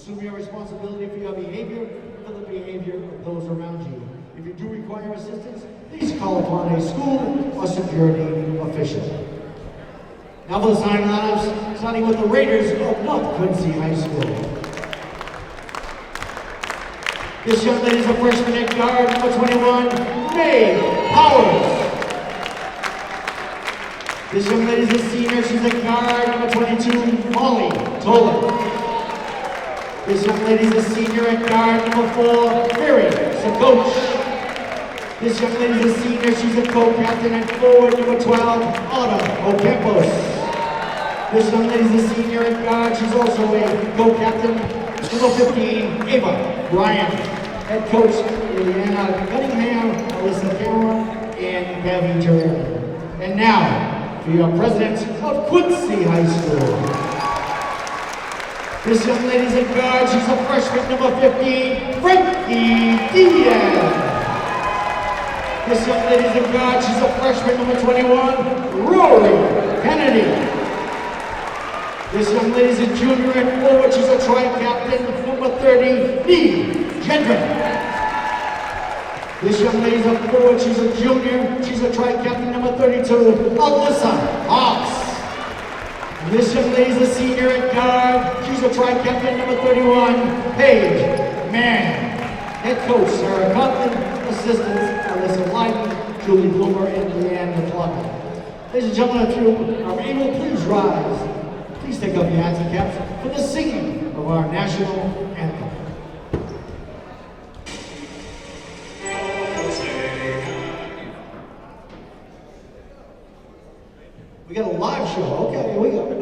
Assume your responsibility for your behavior and for the behavior of those around you. If you do require assistance, please call upon a school or security official. Now for the starting lineups, starting with the Raiders of North Quincy High School. This young lady is a freshman at guard, number 21, May Powers. This young lady is a senior, she's at guard, number 22, Molly Tolan. This young lady is a senior at guard, number 4, Mary Sakoch. This young lady is a senior, she's a co-captain at forward, number 12, Autumn Ocampos. This young lady is a senior at guard, she's also a co-captain, number 15, Ava Bryant. Head coach, Liliana Cunningham, Alyssa Cameron, and Gabby Terrell. And now, for your president of Quincy High School. This young lady's a guard, she's a freshman, number 15, Frankie Diaz. This young lady's a guard, she's a freshman, number 21, Rory Kennedy. This young lady's a junior at forward, she's a tri-captain, number 30, Lee Gendron. This young lady's a forward, she's a junior, she's a tri-captain, number 32, Alyssa Hobbs. This young lady's a senior at guard, she's a tri-captain, number 31, Paige Mann. Head coach, Sarah Conklin, assistants, Alyssa Lyden, Julie Bloomer, and Leanne McLaughlin. Ladies and gentlemen, if you are able, please rise. Please take off your hats and caps for the singing of our national anthem. We got a live show. Okay, here we go.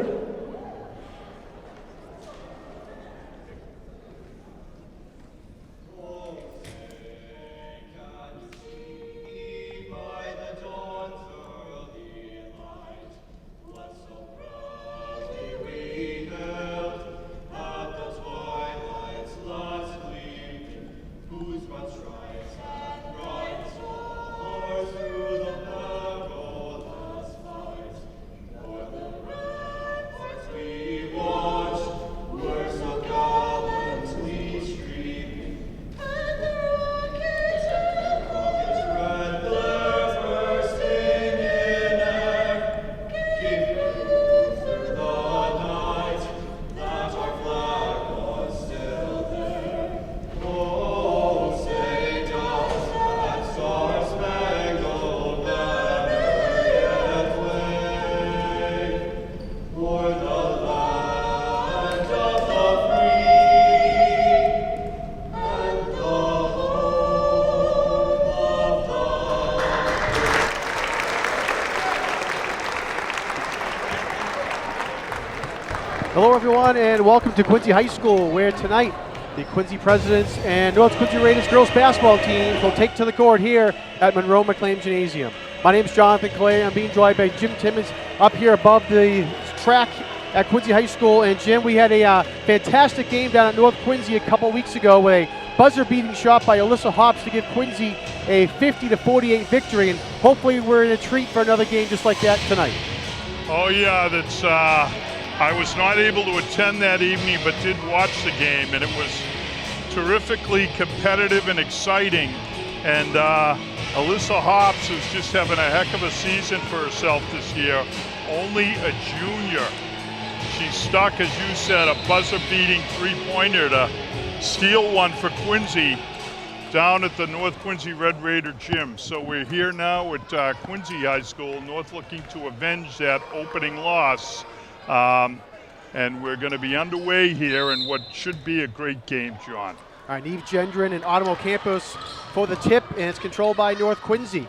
Hello everyone and welcome to Quincy High School, where tonight the Quincy Presidents and North Quincy Raiders girls basketball teams will take to the court here at Monroe McLean Gymnasium. My name is Jonathan Clay. I'm being joined by Jim Timmons up here above the track at Quincy High School. And Jim, we had a fantastic game down at North Quincy a couple weeks ago with a buzzer-beating shot by Alyssa Hobbs to give Quincy a 50-48 victory. And hopefully we're in a treat for another game just like that tonight. Oh yeah, that's I was not able to attend that evening, but did watch the game, and it was terrifically competitive and exciting. And Alyssa Hobbs is just having a heck of a season for herself this year. Only a junior. She stuck, as you said, a buzzer-beating three-pointer to steal one for Quincy down at the North Quincy Red Raider gym. So we're here now at Quincy High School, North looking to avenge that opening loss. And we're going to be underway here in what should be a great game, John. All right, Eve Gendron and Autumn Ocampos for the tip, and it's controlled by North Quincy.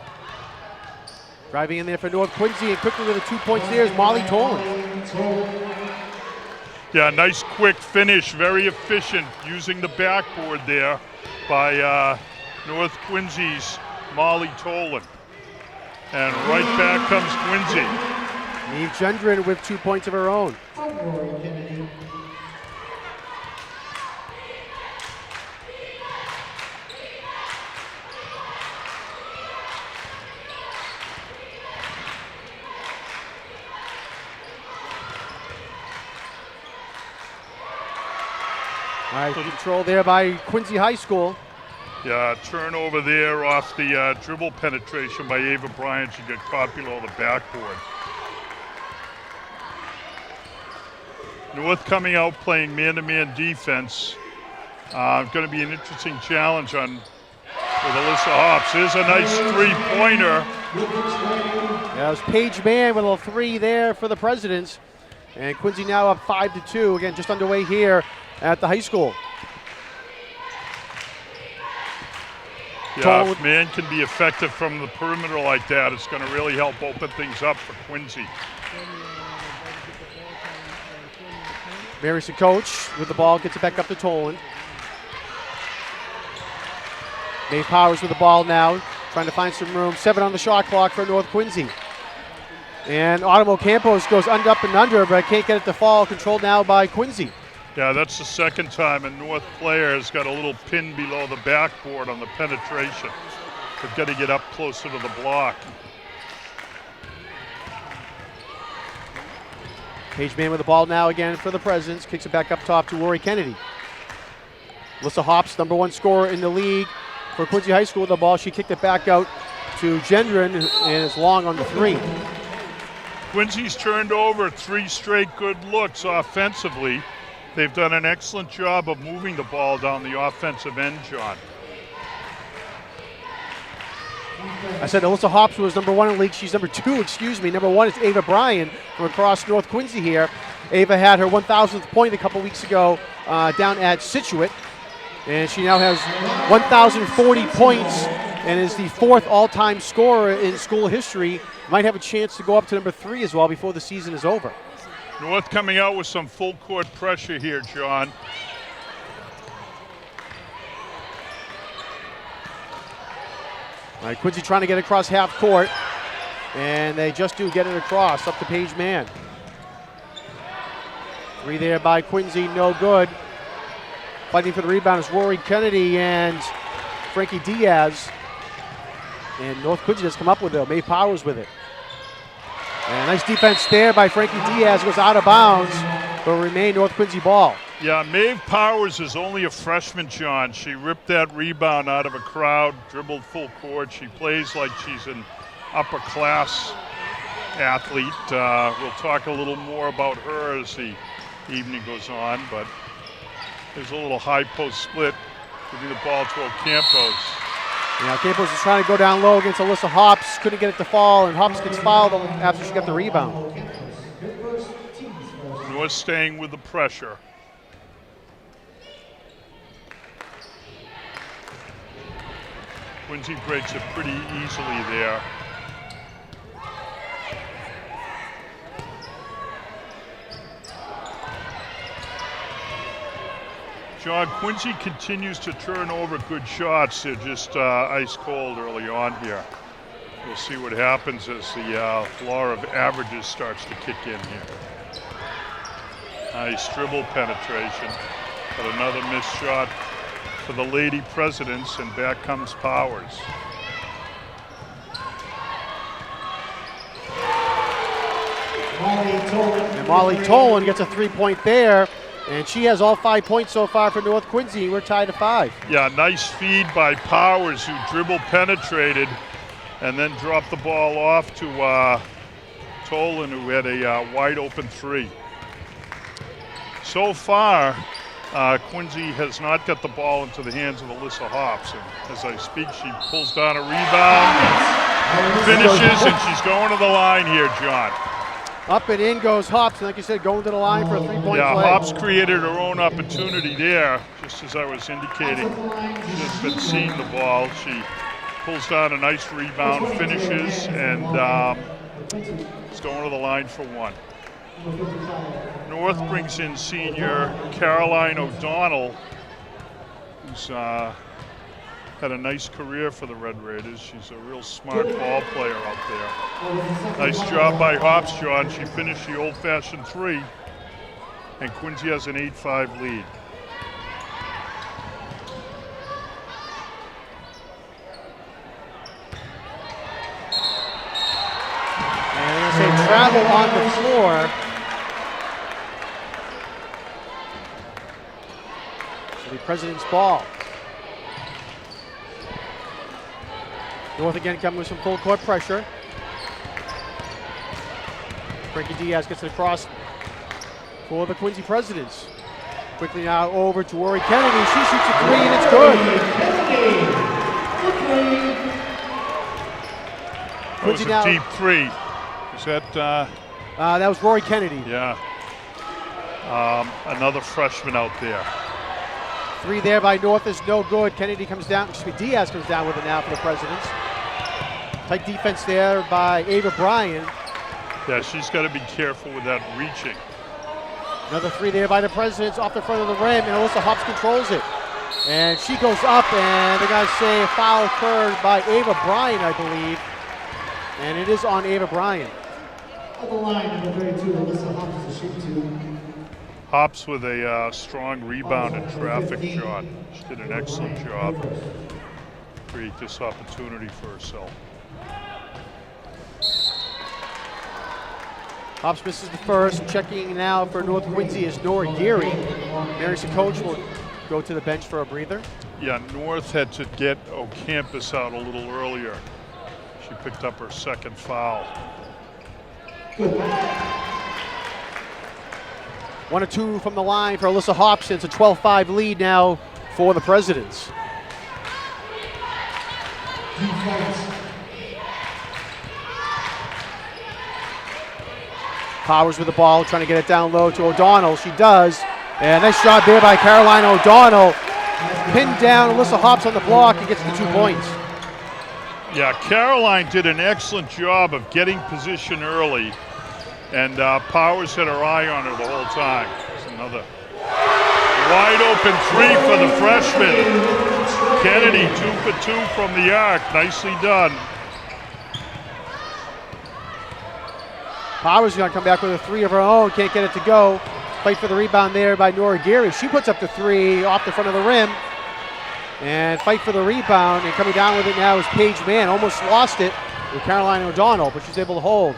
Driving in there for North Quincy, and quickly with the 2 points there is Molly Tolan. Yeah, nice quick finish, very efficient, using the backboard there by North Quincy's Molly Tolan. And right back comes Quincy. Eve Gendron with 2 points of her own. All right, control there by Quincy High School. Yeah, turnover there off the dribble penetration by Ava Bryant. She got caught below the backboard. North coming out playing man-to-man defense. Going to be an interesting challenge with Alyssa Hops. There's a nice three-pointer. Yeah, it was Paige Mann with a 3 there for the Presidents. And Quincy now up 5-2. Again, just underway here at the high school. Yeah, if Mann can be effective from the perimeter like that, it's going to really help open things up for Quincy. Mary Coach with the ball, gets it back up to Toland. Maeve Powers with the ball now, trying to find some room. 7 on the shot clock for North Quincy. And Autumn Campos goes up and under, but can't get it to fall. Controlled now by Quincy. Yeah, that's the second time a North player has got a little pin below the backboard on the penetration. They've got to get up closer to the block. Paige Mann with the ball now again for the Presidents. Kicks it back up top to Rory Kennedy. Alyssa Hops, number 1 scorer in the league for Quincy High School with the ball. She kicked it back out to Gendron, and it's long on the 3. Quincy's turned over 3 straight good looks offensively. They've done an excellent job of moving the ball down the offensive end, John. I said Alyssa Hops was number 1 in the league. She's number 2, Number 1 is Ava Bryan from across North Quincy here. Ava had her 1,000th point a couple weeks ago down at Scituate. And she now has 1,040 points and is the 4th all-time scorer in school history. Might have a chance to go up to number 3 as well before the season is over. North coming out with some full court pressure here, John. All right, Quincy trying to get across half court, and they just do get it across, up to Paige Mann. 3 there by Quincy, no good. Fighting for the rebound is Rory Kennedy and Frankie Diaz. And North Quincy just come up with it. Maeve Powers with it. And nice defense there by Frankie Diaz. Goes out of bounds, but remain North Quincy ball. Yeah, Maeve Powers is only a freshman, John. She ripped that rebound out of a crowd, dribbled full court. She plays like she's an upper class athlete. We'll talk a little more about her as the evening goes on, but there's a little high post split, giving the ball to Ocampos. Yeah, Campos is trying to go down low against Alyssa Hops. Couldn't get it to fall, and Hops gets fouled after she got the rebound. North staying with the pressure. Quincy breaks it pretty easily there. John, Quincy continues to turn over good shots. They're just ice cold early on here. We'll see what happens as the law of averages starts to kick in here. Nice dribble penetration, but another missed shot for the Lady Presidents, and back comes Powers. And Molly Tolan gets a 3-point there. And she has all 5 points so far for North Quincy. We're tied at 5. Yeah, nice feed by Powers, who dribble penetrated and then dropped the ball off to Tolan, who had a wide open 3. So far, Quincy has not got the ball into the hands of Alyssa Hops. And as I speak, she pulls down a rebound, finishes, and she's going to the line here, John. Up and in goes Hops, and like you said, going to the line for a 3-point play. Yeah, Hops created her own opportunity there, just as I was indicating. She's been seeing the ball. She pulls down a nice rebound, finishes, and is going to the line for 1. North brings in senior Caroline O'Donnell, who's had a nice career for the Red Raiders. She's a real smart ball player out there. Nice job by Hops, John. She finished the old-fashioned 3, and Quincy has an 8-5 lead. And they're going to say travel on the floor. The President's ball. North again coming with some full court pressure. Frankie Diaz gets it across for the Quincy Presidents. Quickly now over to Rory Kennedy. She shoots a three and it's good. That was a deep three. Is that? That was Rory Kennedy. Yeah. Another freshman out there. Three there by North is no good. Kennedy comes down. Diaz comes down with it now for the Presidents. Tight defense there by Ava Bryan. Yeah, she's got to be careful with that reaching. Another three there by the Presidents off the front of the rim, and Alyssa Hops controls it. And she goes up, and they're going to say a foul occurred by Ava Bryan, I believe. And it is on Ava Bryan. On the line, number 32, Alyssa Hops to shoot two. Hops with a strong rebound and traffic shot. She did an excellent job to create this opportunity for herself. Hops misses the first. Checking now for North Quincy is Nora Geary. Mary Sakoch will go to the bench for a breather. Yeah, North had to get O'Campus out a little earlier. She picked up her second foul. 1 or 2 from the line for Alyssa Hops. It's a 12-5 lead now for the Presidents. Powers with the ball, trying to get it down low to O'Donnell. She does. And nice job there by Caroline O'Donnell. Pinned down Alyssa Hops on the block and gets the 2 points. Yeah, Caroline did an excellent job of getting position early, and Powers had her eye on her the whole time. There's another wide open three for the freshman. Kennedy 2 for 2 from the arc. Nicely done. Powers is going to come back with a three of her own. Can't get it to go. Fight for the rebound there by Nora Geary. She puts up the three off the front of the rim. And fight for the rebound. And coming down with it now is Paige Mann. Almost lost it with Caroline O'Donnell, but she's able to hold.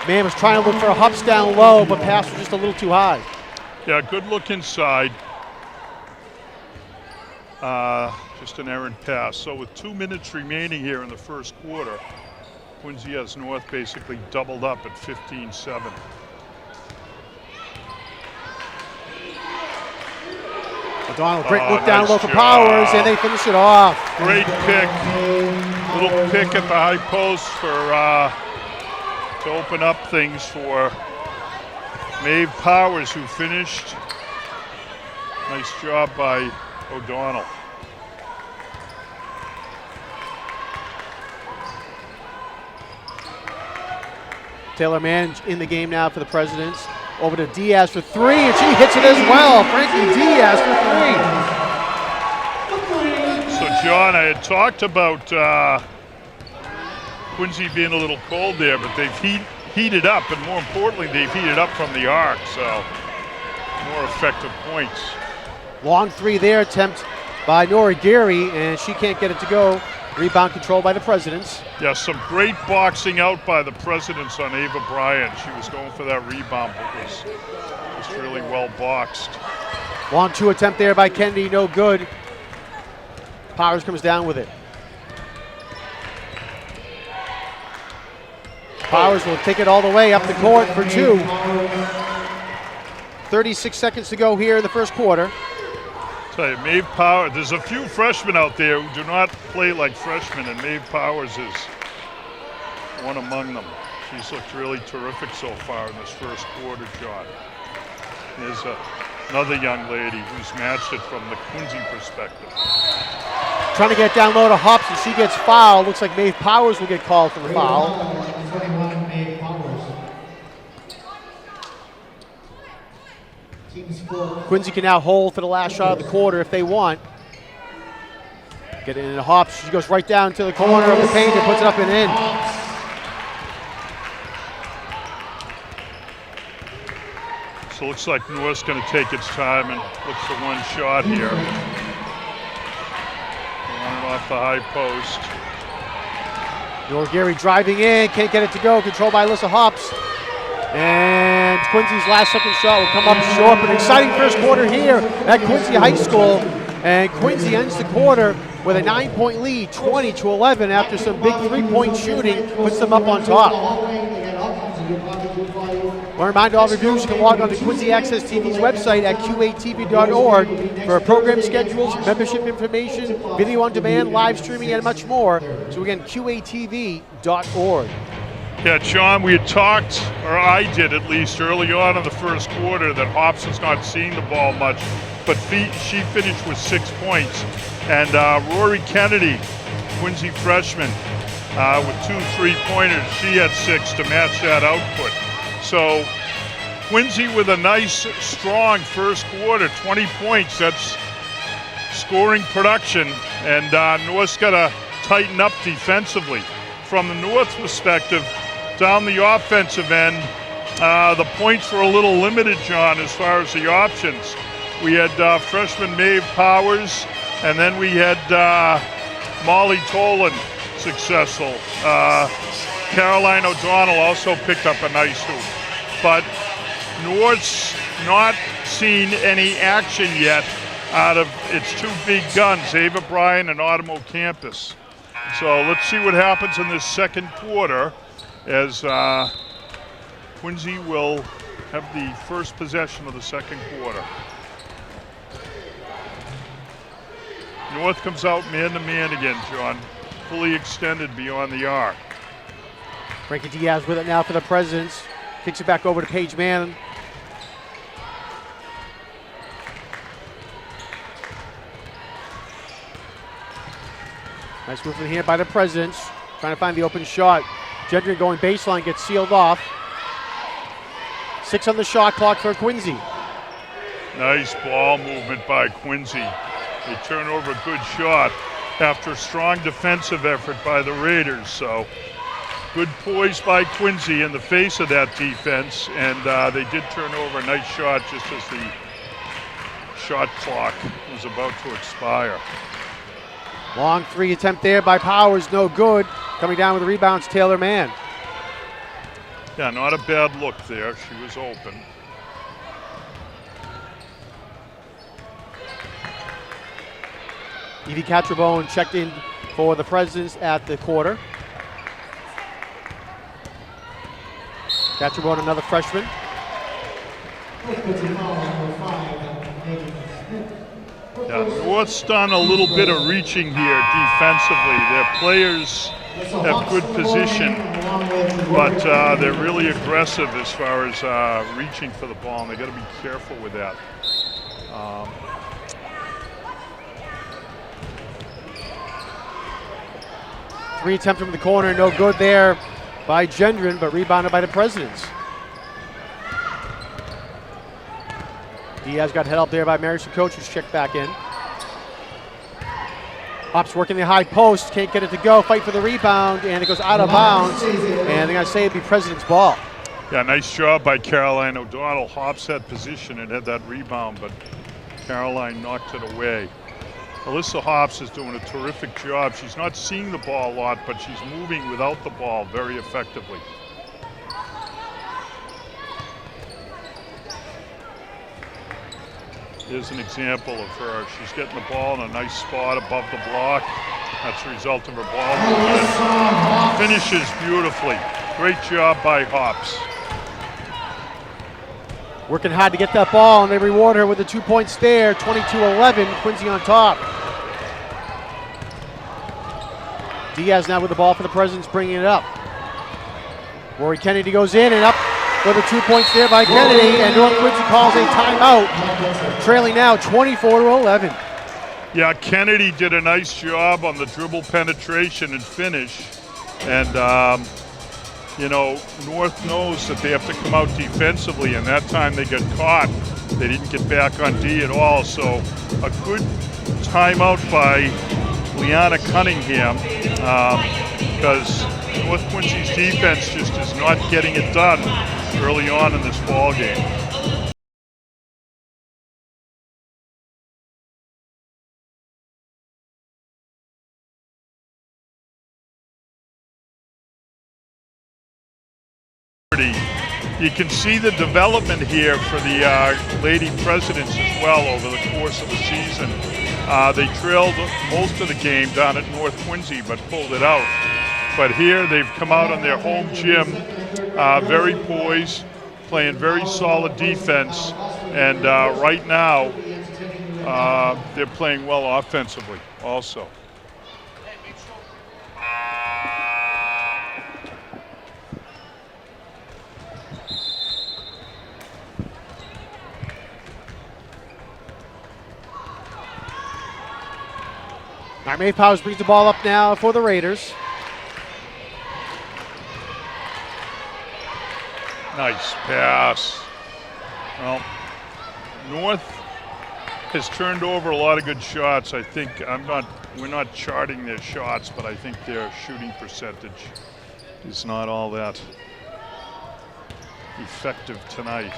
Mann was trying to look for a Hops down low, but pass was just a little too high. Yeah, good look inside. Just an errant pass. So with 2 minutes remaining here in the first quarter, Quincy has North basically doubled up at 15-7. O'Donnell, great look down low for Powers, and they finish it off. Great pick. Little pick at the high post for to open up things for Maeve Powers, who finished. Nice job by O'Donnell. Taylor Mann in the game now for the Presidents. Over to Diaz for three, and she hits it as well. Frankie Diaz for three. So, John, I had talked about Quincy being a little cold there, but they've heated up, and more importantly, they've heated up from the arc, so more effective points. Long three there, attempt by Nora Geary, and she can't get it to go. Rebound controlled by the Presidents. Yeah, some great boxing out by the Presidents on Ava Bryan. She was going for that rebound, but was really well boxed. Long two attempt there by Kennedy, no good. Powers comes down with it. Powers will take it all the way up the court for two. 36 seconds to go here in the first quarter. Tell you, Maeve Powers, there's a few freshmen out there who do not play like freshmen, and Maeve Powers is one among them. She's looked really terrific so far in this first quarter, John. There's another young lady who's matched it from the Quincy perspective. Trying to get down low to Hops, and she gets fouled. Looks like Maeve Powers will get called for the foul. 21, Maeve Powers. Quincy can now hold for the last shot of the quarter if they want. Get it into Hops. She goes right down to the corner of the paint and puts it up and in. So it looks like North's going to take its time and look for one shot here. Run it off the high post. Nora Geary driving in, can't get it to go. Controlled by Alyssa Hops. And And Quincy's last second shot will come up short. But an exciting first quarter here at Quincy High School. And Quincy ends the quarter with a 9-point lead, 20-11, after some big three-point shooting, puts them up on top. I want to remind all reviewers you can log on to Quincy Access TV's website at qatv.org for program schedules, membership information, video on demand, live streaming, and much more. So again, qatv.org. Yeah, John, we had talked, or I did at least, early on in the first quarter that Hops was not seeing the ball much, but she finished with 6 points. And Rory Kennedy, Quincy freshman, with 2 3-pointers, she had 6 to match that output. So Quincy with a nice, strong first quarter, 20 points, that's scoring production, and North's got to tighten up defensively. From the North perspective, down the offensive end, the points were a little limited, John, as far as the options. We had freshman Maeve Powers, and then we had Molly Tolan successful. Caroline O'Donnell also picked up a nice hoop. But North's not seen any action yet out of its 2 big guns, Ava Bryan and Autumn Campus. So let's see what happens in this second quarter as Quincy will have the first possession of the second quarter. North comes out man-to-man again, John, fully extended beyond the arc. Frankie Diaz with it now for the Presidents. Kicks it back over to Paige Mann. Nice movement here by the Presidents. Trying to find the open shot. Gendron going baseline, gets sealed off. 6 on the shot clock for Quincy. Nice ball movement by Quincy. They turn over a good shot after a strong defensive effort by the Raiders. So good poise by Quincy in the face of that defense, and they did turn over a nice shot just as the shot clock was about to expire. Long 3 attempt there by Powers, no good. Coming down with the rebounds, Taylor Mann. Yeah, not a bad look there. She was open. Evie Catrabone checked in for the Presidents at the quarter. Catrabone, another freshman. Yeah, North's done a little bit of reaching here defensively. Their players have good position, but they're really aggressive as far as reaching for the ball, and they got to be careful with that. 3 attempt from the corner, no good there by Gendron, but rebounded by the Presidents. Diaz got held up there by Mary Koch, who's checked back in. Hops working the high post, can't get it to go, fight for the rebound, and it goes out of bounds, and they're going to say it'd be President's ball. Yeah, nice job by Caroline O'Donnell. Hops had position and had that rebound, but Caroline knocked it away. Alyssa Hops is doing a terrific job. She's not seeing the ball a lot, but she's moving without the ball very effectively. Here's an example of her. She's getting the ball in a nice spot above the block. That's the result of her ball movement. Finishes beautifully. Great job by Hops. Working hard to get that ball, and they reward her with the 2 points there. 22-11, Quincy on top. Diaz now with the ball for the Presidents, bringing it up. Rory Kennedy goes in and up for the 2 points there by Kennedy, and North Quincy calls a timeout, trailing now 24-11. Yeah, Kennedy did a nice job on the dribble penetration and finish, and you know, North knows that they have to come out defensively, and that time they got caught. They didn't get back on D at all, so a good timeout by Liana Cunningham, because North Quincy's defense just is not getting it done early on in this ball game. you can see the development here for the Lady Presidents as well over the course of the season. They trailed most of the game down at North Quincy, but pulled it out. But here they've come out on their home gym, very poised, playing very solid defense, and right now they're playing well offensively also. All right, Maeve Powers brings the ball up now for the Raiders. Nice pass. Well, North has turned over a lot of good shots. I think we're not charting their shots, but I think their shooting percentage is not all that effective tonight.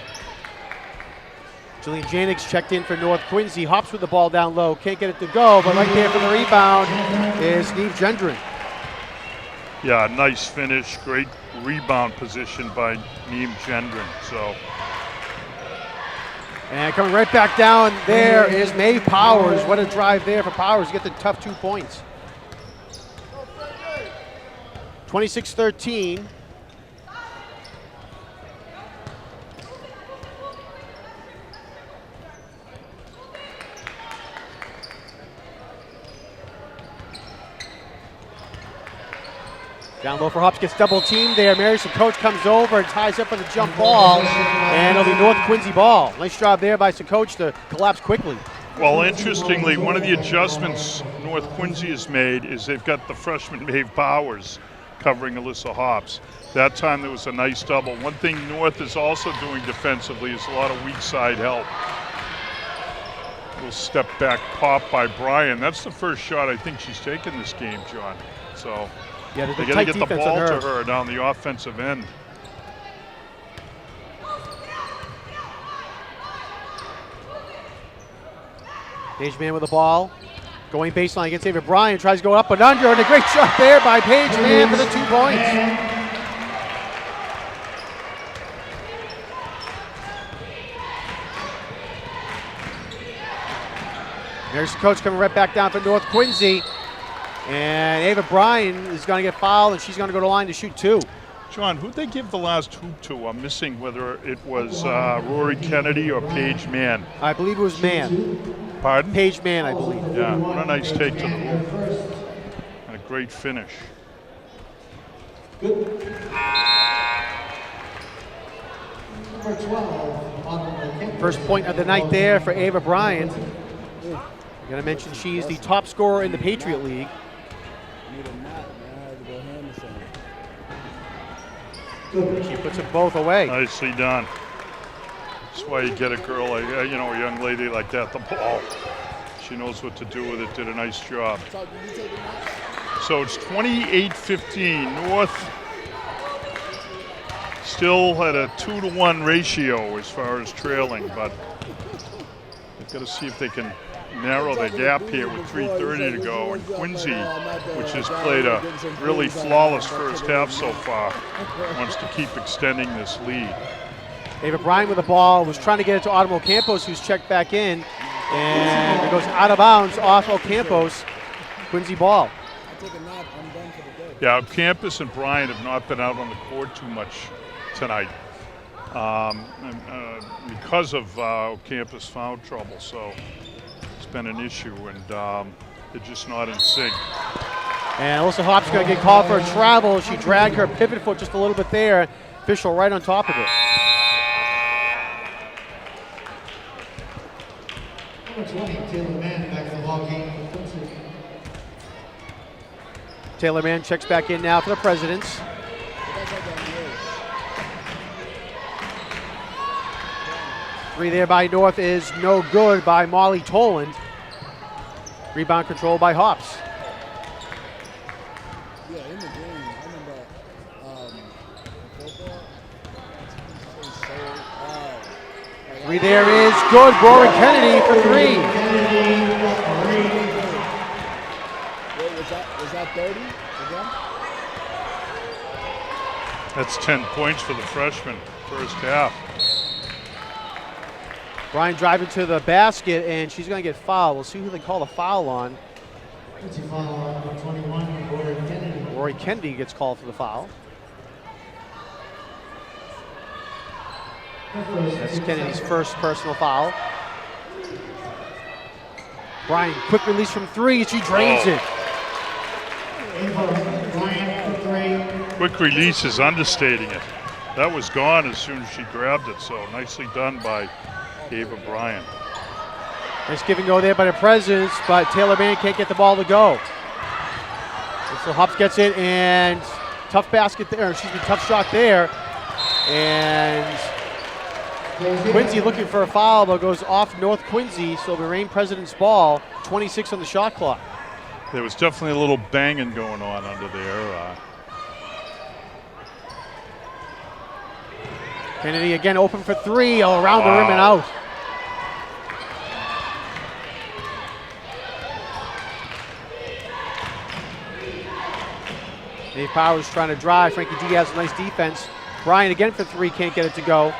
Jillian Janix checked in for North Quincy. Hops with the ball down low. Can't get it to go, but right there for the rebound is Neve Gendron. Yeah, nice finish. Great rebound position by Neve Gendron. So. And coming right back down there is Maeve Powers. What a drive there for Powers to get the tough 2 points. 26-13. Down low for Hops, gets double teamed there. Marison Coach comes over and ties up with a jump ball, and it'll be North Quincy ball. Nice job there by Coach to collapse quickly. Well, interestingly, one of the adjustments North Quincy has made is they've got the freshman Maeve Powers covering Alyssa Hops. That time there was a nice double. One thing North is also doing defensively is a lot of weak side help. Little step back pop by Bryan. That's the first shot I think she's taken this game, John. So. Yeah, they got to get the ball to her down the offensive end. Paige Mann with the ball. Going baseline against Ava Bryan. Tries to go up and under, and a great shot there by Paige Mann for the 2 points. Marison Coach coming right back down for North Quincy. And Ava Bryan is going to get fouled, and she's going to go to the line to shoot 2. John, who'd they give the last hoop to? I'm missing whether it was Rory Kennedy or Paige Mann. I believe it was Mann. Pardon? Paige Mann, I believe. Yeah, what a nice take to the hoop. And a great finish. First point of the night there for Ava Bryan. I'm going to mention she's the top scorer in the Patriot League. She puts them both away. Nicely done. That's why you get a girl, like, a young lady like that, the ball. She knows what to do with it, did a nice job. So it's 28-15. North still at a 2-to-1 ratio as far as trailing, but they've got to see if they can narrow the gap here with 3:30 to go. And Quincy, which has played a really flawless first half so far, wants to keep extending this lead. Ava Bryan with the ball, was trying to get it to Autumn Ocampos, who's checked back in, and it goes out of bounds off Ocampos. Quincy ball. Yeah, Ocampos and Bryan have not been out on the court too much tonight because of Ocampos foul trouble, so it's been an issue, and they're just not in sync. And Alyssa Hops going to get called for a travel. She dragged her pivot foot just a little bit there. Official right on top of it. Taylor Mann checks back in now for the Presidents. Three there by North is no good by Molly Toland. Rebound control by Hops. Yeah, in the game, I remember Three there is good. Rory Kennedy for 3. Wait, was that 30 again? That's 10 points for the freshman. first half. Bryan driving to the basket, and she's going to get fouled. We'll see who they call the foul on. Quincy foul on number 21, Rory Kennedy. Rory Kennedy gets called for the foul. That's Kennedy's first personal foul. Bryan, quick release from three. She drains it. Ava Bryan for 3. Quick release is understating it. That was gone as soon as she grabbed it, so nicely done by Ava Bryan. Nice give and go there by the Presidents, but Taylor Mann can't get the ball to go. And so Hops gets it, and tough basket there, tough shot there. And Quincy looking for a foul, but goes off North Quincy, so it'll be Reign President's ball, 26 on the shot clock. There was definitely a little banging going on under there. Kennedy again open for three, all around the rim and out. Dave Powers trying to drive. Frankie Diaz, nice defense. Bryan again for three, can't get it to go.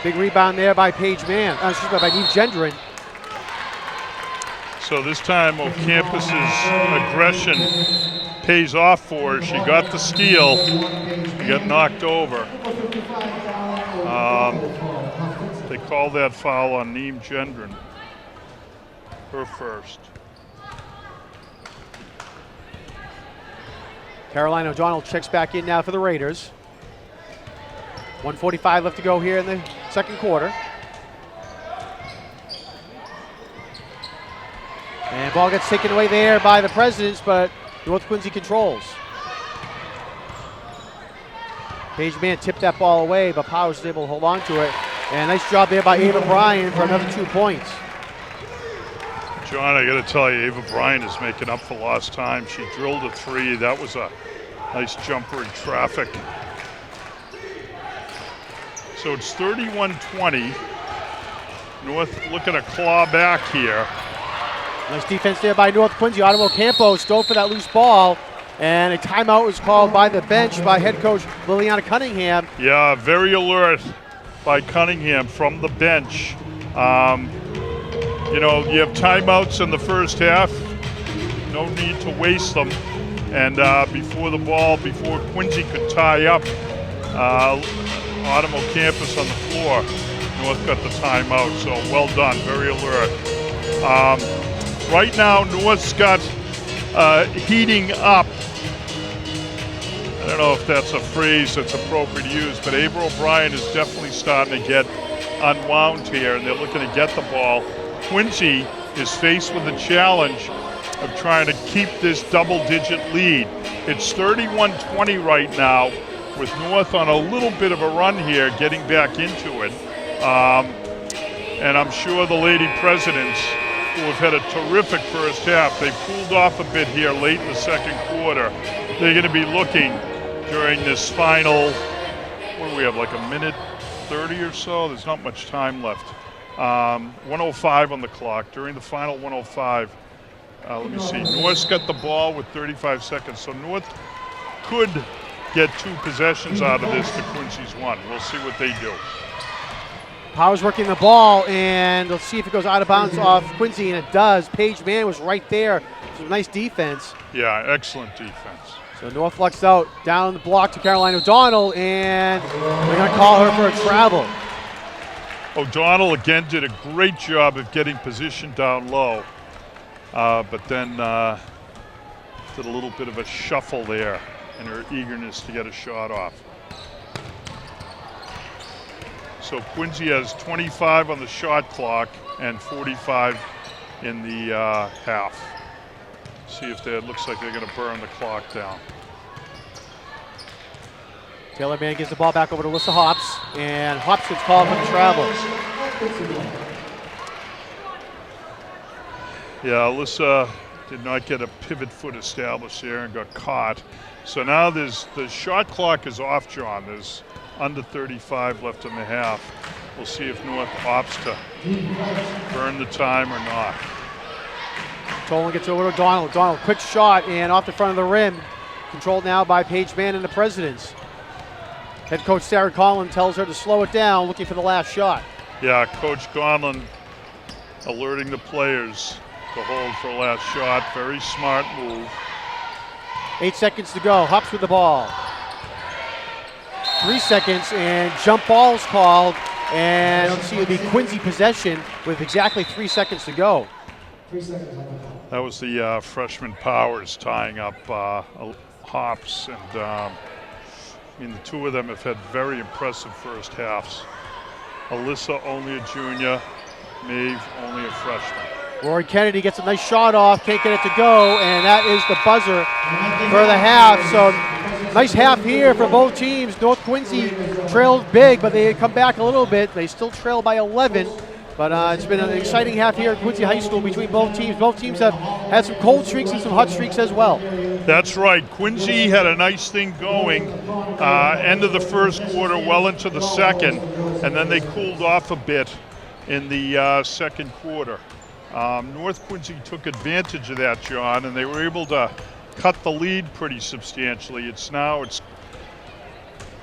Big rebound there by Paige Mann. By Neve Gendron. So this time Ocampus's aggression pays off for her. She got the steal. She got knocked over. They called that foul on Neve Gendron. Her first. Caroline O'Donnell checks back in now for the Raiders. 1:45 left to go here in the second quarter. And ball gets taken away there by the Presidents, but North Quincy controls. Paige Mann tipped that ball away, but Powers is able to hold on to it. And nice job there by Ava Bryan for another 2 points. John, I got to tell you, Ava Bryan is making up for lost time. She drilled a three. That was a nice jumper in traffic. So it's 31-20. North looking to claw back here. Nice defense there by North Quincy. Autumn Campos dove for that loose ball. And a timeout was called by the bench by head coach Liliana Cunningham. Yeah, very alert by Cunningham from the bench. You know, you have timeouts in the first half. No need to waste them. And before Quincy could tie up, Autumn Campus on the floor, North got the timeout. So well done, very alert. Right now, North's got heating up. I don't know if that's a phrase that's appropriate to use, but Ava O'Brien is definitely starting to get unwound here, and they're looking to get the ball. Quincy is faced with the challenge of trying to keep this double-digit lead. It's 31-20 right now, with North on a little bit of a run here, getting back into it. And I'm sure the Lady Presidents, who have had a terrific first half, they cooled off a bit here late in the second quarter. They're going to be looking during this final, what do we have, like a minute 30 or so? There's not much time left. 1:05 on the clock. During the final 1:05, let me see. North's got the ball with 35 seconds, so North could get 2 possessions out of this to Quincy's 1. We'll see what they do. Powers working the ball, and let's see if it goes out of bounds off Quincy, and it does. Paige Mann was right there. Some nice defense. Yeah, excellent defense. So North fluxed out, down the block to Caroline O'Donnell, and they're going to call her for a travel. O'Donnell again did a great job of getting position down low, but then did a little bit of a shuffle there in her eagerness to get a shot off. So Quincy has 25 on the shot clock and 45 in the half. See if it looks like they're going to burn the clock down. Taylor Mann gives the ball back over to Alyssa Hops, and Hops gets called for the travel. Yeah, Alyssa did not get a pivot foot established there and got caught. So now the shot clock is off, John. There's under 35 left in the half. We'll see if North opts to burn the time or not. Tolan gets over to O'Donnell. O'Donnell, quick shot, and off the front of the rim. Controlled now by Paige Mann and the Presidents. Head coach Sarah Collin tells her to slow it down, looking for the last shot. Yeah, Coach Gonlin alerting the players to hold for last shot. Very smart move. 8 seconds to go. Hups with the ball. 3 seconds, and jump ball's called. And let's see, it'll be Quincy possession with exactly 3 seconds to go. 3 seconds on the clock. That was the freshman Powers tying up Hops. And I mean, the two of them have had very impressive first halves. Alyssa, only a junior. Maeve, only a freshman. Rory Kennedy gets a nice shot off, can't get it to go, and that is the buzzer for the half. So nice half here for both teams. North Quincy trailed big, but they come back a little bit. They still trail by 11, but it's been an exciting half here at Quincy High School between both teams. Both teams have had some cold streaks and some hot streaks as well. That's right. Quincy had a nice thing going end of the first quarter, well into the second, and then they cooled off a bit in the second quarter. North Quincy took advantage of that, John, and they were able to cut the lead pretty substantially. It's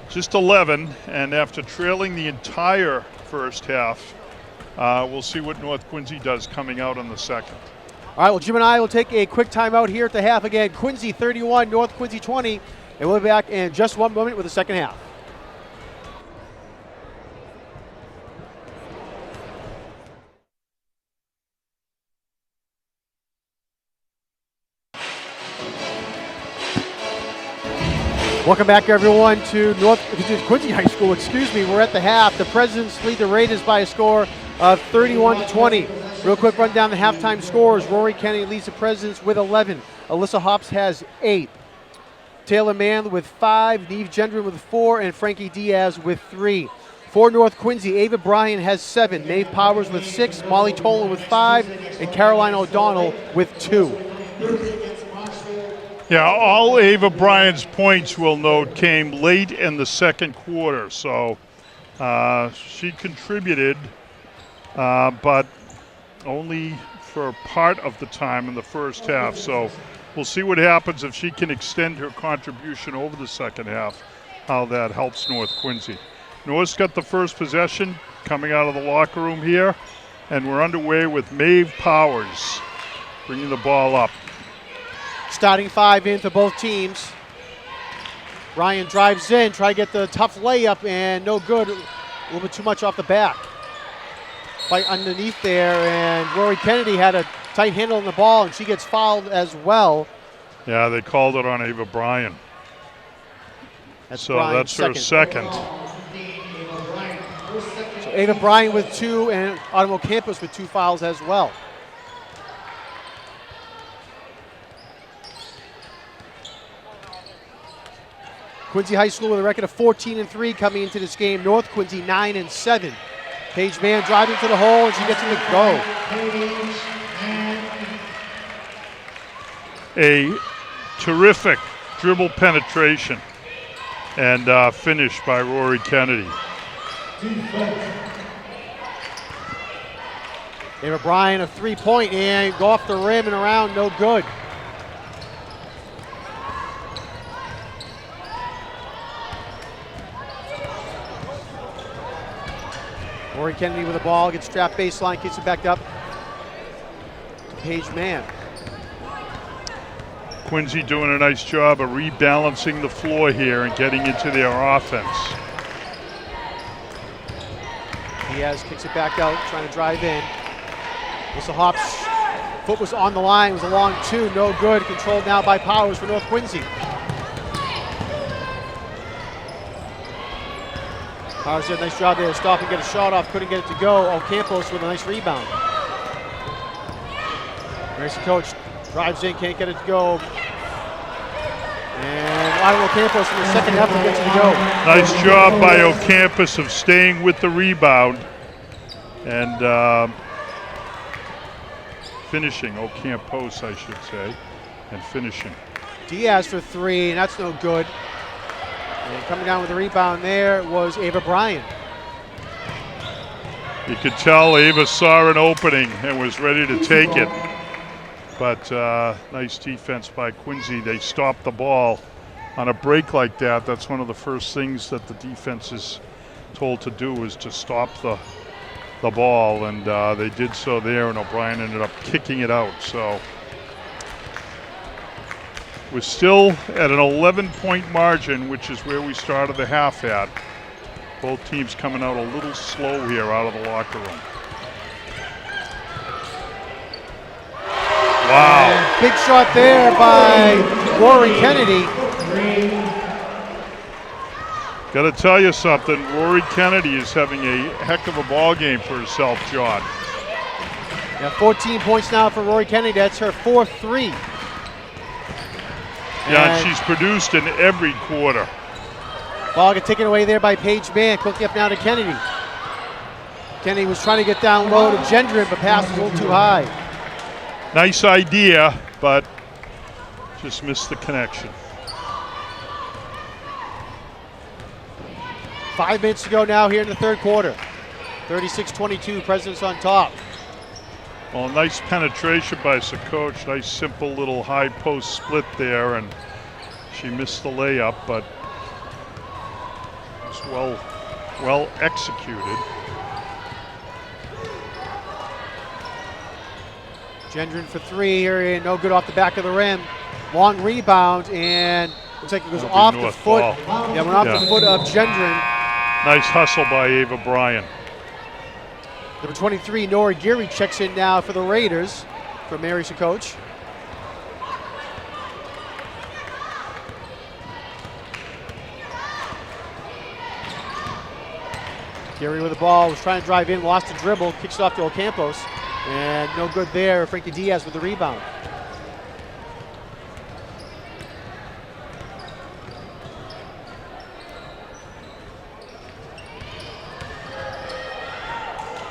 just 11, and after trailing the entire first half, we'll see what North Quincy does coming out in the second. All right, well, Jim and I will take a quick timeout here at the half again. Quincy 31, North Quincy 20, and we'll be back in just 1 moment with the second half. Welcome back, everyone, to Quincy High School. We're at the half. The Presidents lead the Raiders by a score of 31-20. Real quick run down the halftime scores. Rory Kennedy leads the Presidents with 11. Alyssa Hops has 8. Taylor Mann with 5. Neve Gendron with 4. And Frankie Diaz with 3. For North Quincy, Ava Bryan has 7. Maeve Powers with 6. Molly Tolan with 5. And Caroline O'Donnell with 2. Yeah, all Ava Bryan's points, we'll note, came late in the second quarter. So she contributed, but only for part of the time in the first half. So we'll see what happens if she can extend her contribution over the second half, how that helps North Quincy. North's got the first possession coming out of the locker room here, and we're underway with Maeve Powers bringing the ball up. Starting 5 in for both teams. Ryan drives in, try to get the tough layup, and no good. A little bit too much off the back. Right underneath there, and Rory Kennedy had a tight handle on the ball, and she gets fouled as well. Yeah, they called it on Ava Bryan. So that's her second. So Ava Bryan with 2, and Autumn Campus with 2 fouls as well. Quincy High School with a record of 14-3 coming into this game. North Quincy 9-7. Paige Mann driving to the hole, and she gets him to go. A terrific dribble penetration and finish by Rory Kennedy. Ava Bryan a 3-point, and go off the rim and around, no good. Rory Kennedy with the ball, gets trapped baseline, kicks it back up to Paige Mann. Quincy doing a nice job of rebalancing the floor here and getting into their offense. Diaz kicks it back out, trying to drive in. Alyssa Hops' foot was on the line, was a long 2, no good. Controlled now by Powers for North Quincy. Powers did a nice job there to stop and get a shot off, couldn't get it to go. Ocampos with a nice rebound. There's the coach, drives in, can't get it to go. And Autumn Ocampos in the second effort gets it to go. Nice job by Ocampos of staying with the rebound and finishing, Ocampos I should say, and finishing. Diaz for 3, and that's no good. And coming down with the rebound there was Ava Bryan. You could tell Ava saw an opening and was ready to take it. But nice defense by Quincy. They stopped the ball on a break like that, that's one of the first things that the defense is told to do, is to stop the ball, and they did so there, and O'Brien ended up kicking it out. So we're still at an 11-point margin, which is where we started the half at. Both teams coming out a little slow here out of the locker room. Wow. Big shot there by Rory Kennedy. Got to tell you something, Rory Kennedy is having a heck of a ball game for herself, John. Yeah, 14 points now for Rory Kennedy. That's her 4th 3. Yeah, and she's produced in every quarter. Ball got taken away there by Paige Mann. Quickly up now to Kennedy. Kennedy was trying to get down low to Gendron, but pass was a little too high. Nice idea, but just missed the connection. 5 minutes to go now here in the third quarter. 36-22, Presidents on top. Well, nice penetration by Sakoch. Nice simple little high post split there, and she missed the layup, but it's well executed. Gendron for 3 here, no good off the back of the rim. Long rebound, and looks like it goes off the foot. Yeah, went off the foot of Gendron. Nice hustle by Ava Bryan. Number 23, Nora Geary checks in now for the Raiders for Mary Sakoch. Geary with the ball, was trying to drive in, lost the dribble, kicks it off to Ocampos, and no good there. Frankie Diaz with the rebound.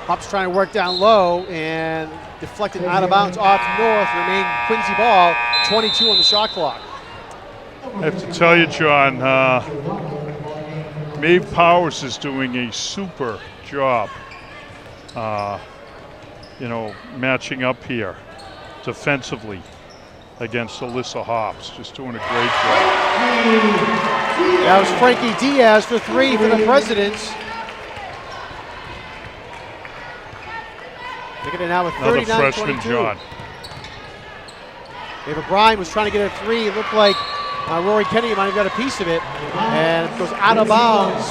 Hops trying to work down low and deflected out of bounds off North. Remain Quincy ball, 22 on the shot clock. I have to tell you, John, Maeve Powers is doing a super job, matching up here defensively against Alyssa Hops. Just doing a great job. That was Frankie Diaz for 3 for the Presidents. Making it now with 39-22. Another freshman, John. Ava Bryan was trying to get a 3. It looked like Rory Kennedy might have got a piece of it. And it goes out of bounds.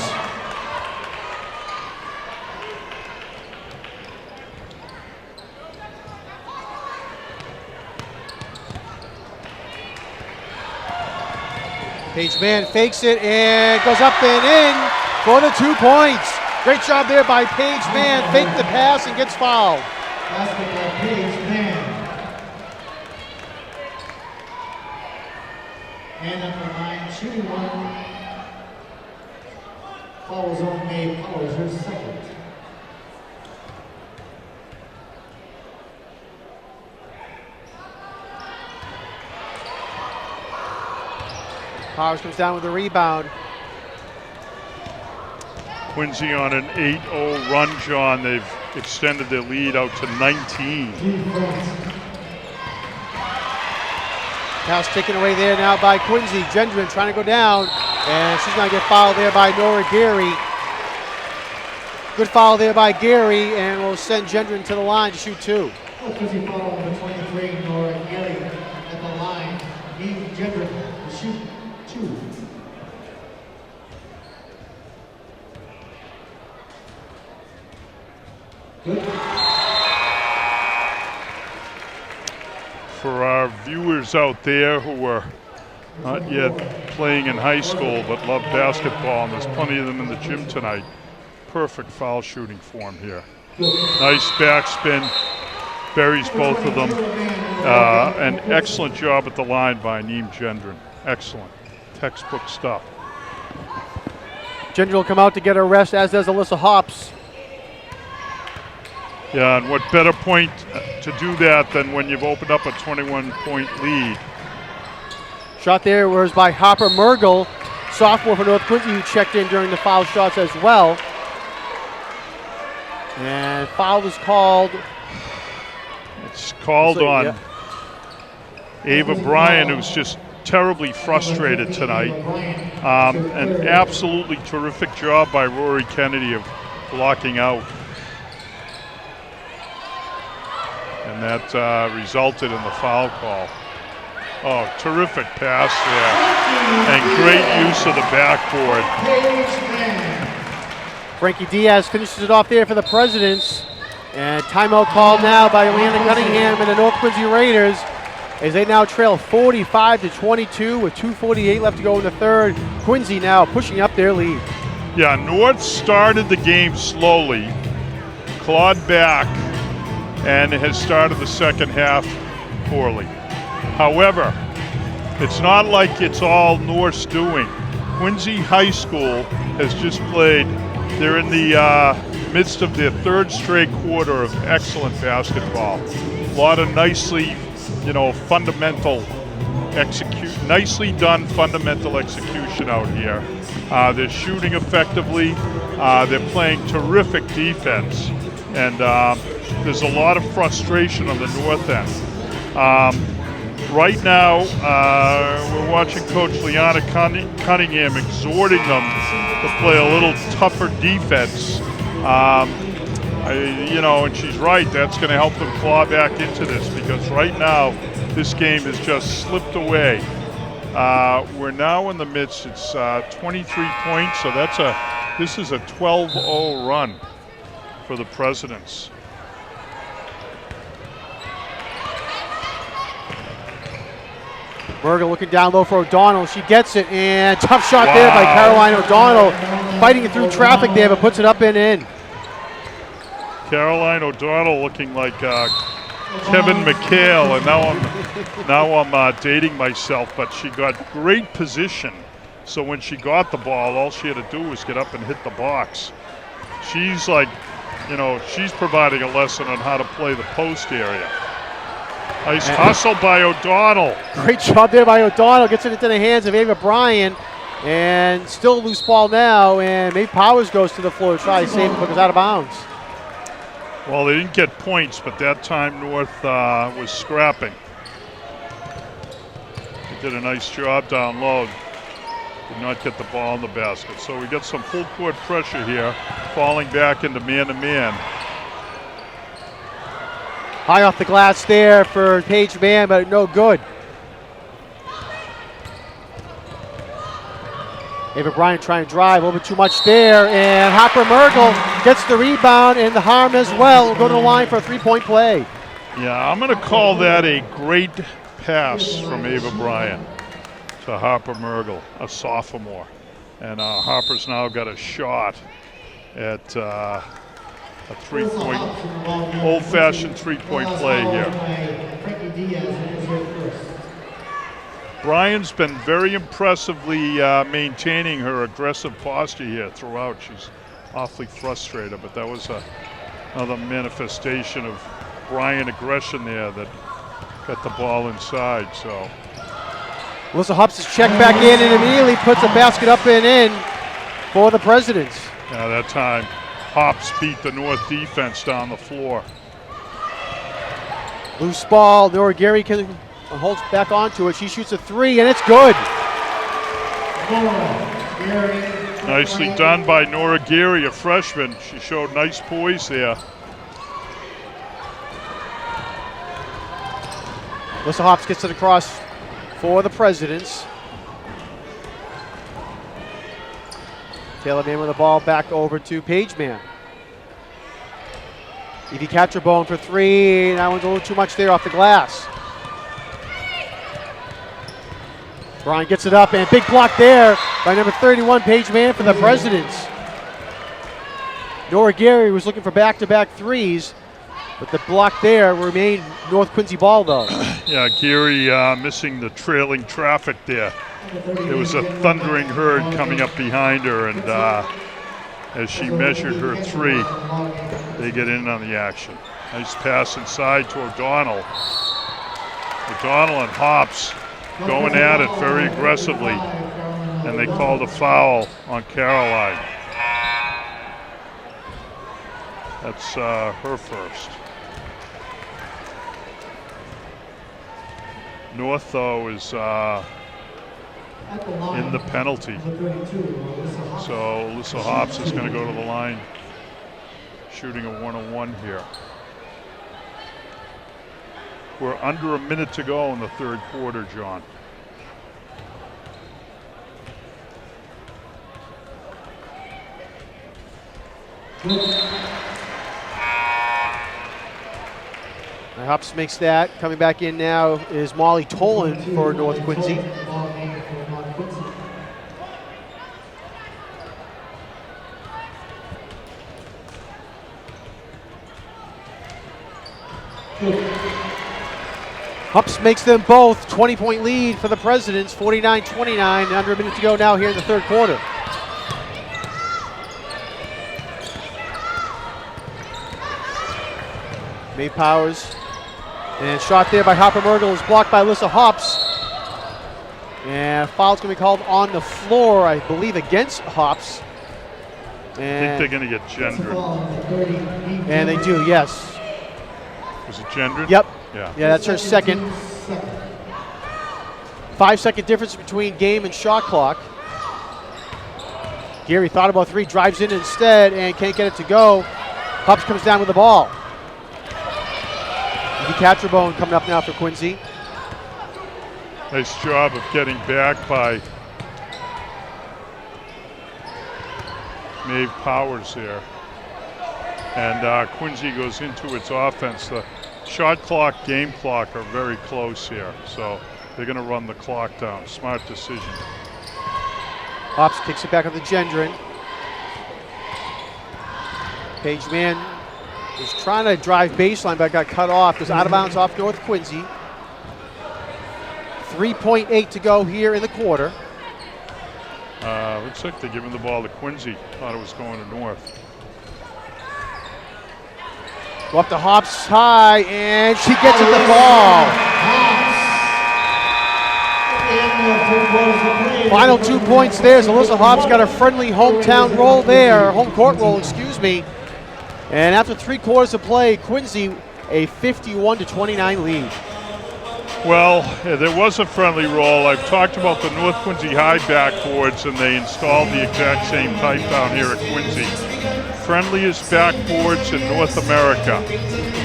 Paige Mann fakes it and goes up and in for the 2 points. Great job there by Paige Mann. Faked the pass and gets fouled. Basketball, Paige Mann. And number 9, shooting 1. Fouls on Maeve Powers, her second. Powers comes down with the rebound. Quincy on an 8-0 run, John. They've extended their lead out to 19. Pass taken away there now by Quincy. Gendron trying to go down, and she's going to get fouled there by Nora Geary. Good foul there by Geary, and will send Gendron to the line to shoot 2. Quincy foul number 23, Nora Geary at the line. Need Gendron to shoot 2. Good. For our viewers out there who are not yet playing in high school but love basketball, and there's plenty of them in the gym tonight, perfect foul shooting form here. Nice backspin, buries both of them. An excellent job at the line by Neem Gendron. Excellent. Textbook stuff. Gendron will come out to get her rest, as does Alyssa Hops. Yeah, and what better point to do that than when you've opened up a 21-point lead. Shot there was by Harper Mergel, sophomore for North Quincy, who checked in during the foul shots as well. And foul was called. It's called on Ava Bryan, who's just terribly frustrated tonight. An absolutely terrific job by Rory Kennedy of blocking out. And that resulted in the foul call. Oh, terrific pass there. And great use of the backboard. Frankie Diaz finishes it off there for the Presidents. And timeout called now by Landon Cunningham and the North Quincy Raiders as they now trail 45-22 with 2:48 left to go in the third. Quincy now pushing up their lead. Yeah, North started the game slowly, clawed back, and has started the second half poorly. However, it's not like it's all North's doing. Quincy High School has just played. They're in the midst of their third straight quarter of excellent basketball. A lot of nicely, fundamental nicely done fundamental execution out here. They're shooting effectively. They're playing terrific defense. And there's a lot of frustration on the north end. Right now, we're watching Coach Liana Cunningham exhorting them to play a little tougher defense. And she's right. That's going to help them claw back into this because right now, this game has just slipped away. We're now in the midst. It's 23 points, so this is a 12-0 run for the Presidents. Mergel looking down low for O'Donnell. She gets it, and tough shot there by Caroline O'Donnell. Fighting it through traffic there, but puts it up and in. Caroline O'Donnell looking like Kevin McHale, and now I'm dating myself, but she got great position. So when she got the ball, all she had to do was get up and hit the box. She's like, she's providing a lesson on how to play the post area. Nice hustle by O'Donnell. Great job there by O'Donnell. Gets it into the hands of Ava Bryan. And still loose ball now. And Maeve Powers goes to the floor to try to save it, but it's out of bounds. Well, they didn't get points, but that time North was scrapping. They did a nice job down low. Did not get the ball in the basket. So we got some full court pressure here, falling back into man-to-man. High off the glass there for Paige Mann, but no good. Ava Bryant trying to drive, a little bit too much there, and Hopper Mergel gets the rebound and the harm as well. We'll go to the line for a three-point play. Yeah, I'm going to call that a great pass from Ava Bryant to Harper Mergel, a sophomore. And Harper's now got a shot at a three-point, old-fashioned three-point play here. Bryan's been very impressively maintaining her aggressive posture here throughout. She's awfully frustrated, but that was another manifestation of Bryan aggression there that got the ball inside. So Alyssa Hups is checked back in and immediately puts a basket up and in for the Presidents. Yeah, that time Hops beat the North defense down the floor. Loose ball, Nora Gary holds back onto it. She shoots a three, and it's good. Nicely done by Nora Geary, a freshman. She showed nice poise there. Alyssa Hops gets it across for the Presidents. Taylor Mann with the ball back over to Paige Mann. Evie Catcherbone for three. That one's a little too much there off the glass. Bryan gets it up, and big block there by number 31, Paige Mann for the Presidents. Nora Gary was looking for back-to-back threes, but the block there remained North Quincy ball, though. Yeah, Gary missing the trailing traffic there. There was a thundering herd coming up behind her, and as she measured her three, they get in on the action. Nice pass inside to O'Donnell. O'Donnell and Hops going at it very aggressively, and they called a foul on Caroline. That's her first. North, though, is in the penalty. So Alyssa Hobbs is going to go to the line, shooting a 1-on-1 here. We're under a minute to go in the third quarter, John. Hobbs makes that. Coming back in now is Molly Tolan for North Quincy. Hups makes them both. 20-point lead for the Presidents, 49-29. Under a minute to go now here in the third quarter. Maeve Powers. And shot there by Harper Mergel is blocked by Alyssa Hops. And foul's going to be called on the floor, I believe, against Hops. I think they're going to get gendered. And they do, yes. Was it gendered? Yep. Yeah. Yeah, that's her second. 5-second difference between game and shot clock. Gary thought about three, drives in instead, and can't get it to go. Hops comes down with the ball. Catrabone coming up now for Quincy. Nice job of getting back by Maeve Powers there. And Quincy goes into its offense. The shot clock, game clock are very close here. So they're going to run the clock down. Smart decision. Hops kicks it back on the Gendron. Paige Mann was trying to drive baseline, but got cut off. Goes out of bounds off North Quincy. 3.8 to go here in the quarter. Looks like they're giving the ball to Quincy. Thought it was going to North. Go up to Hops high, and she gets at the ball. Final 2 points there. So Alyssa Hobbs got a friendly hometown roll there, home court roll, excuse me. And after 3 quarters of play, Quincy a 51-29 lead. Well, there was a friendly roll. I've talked about the North Quincy High backboards, and they installed the exact same type down here at Quincy. Friendliest backboards in North America.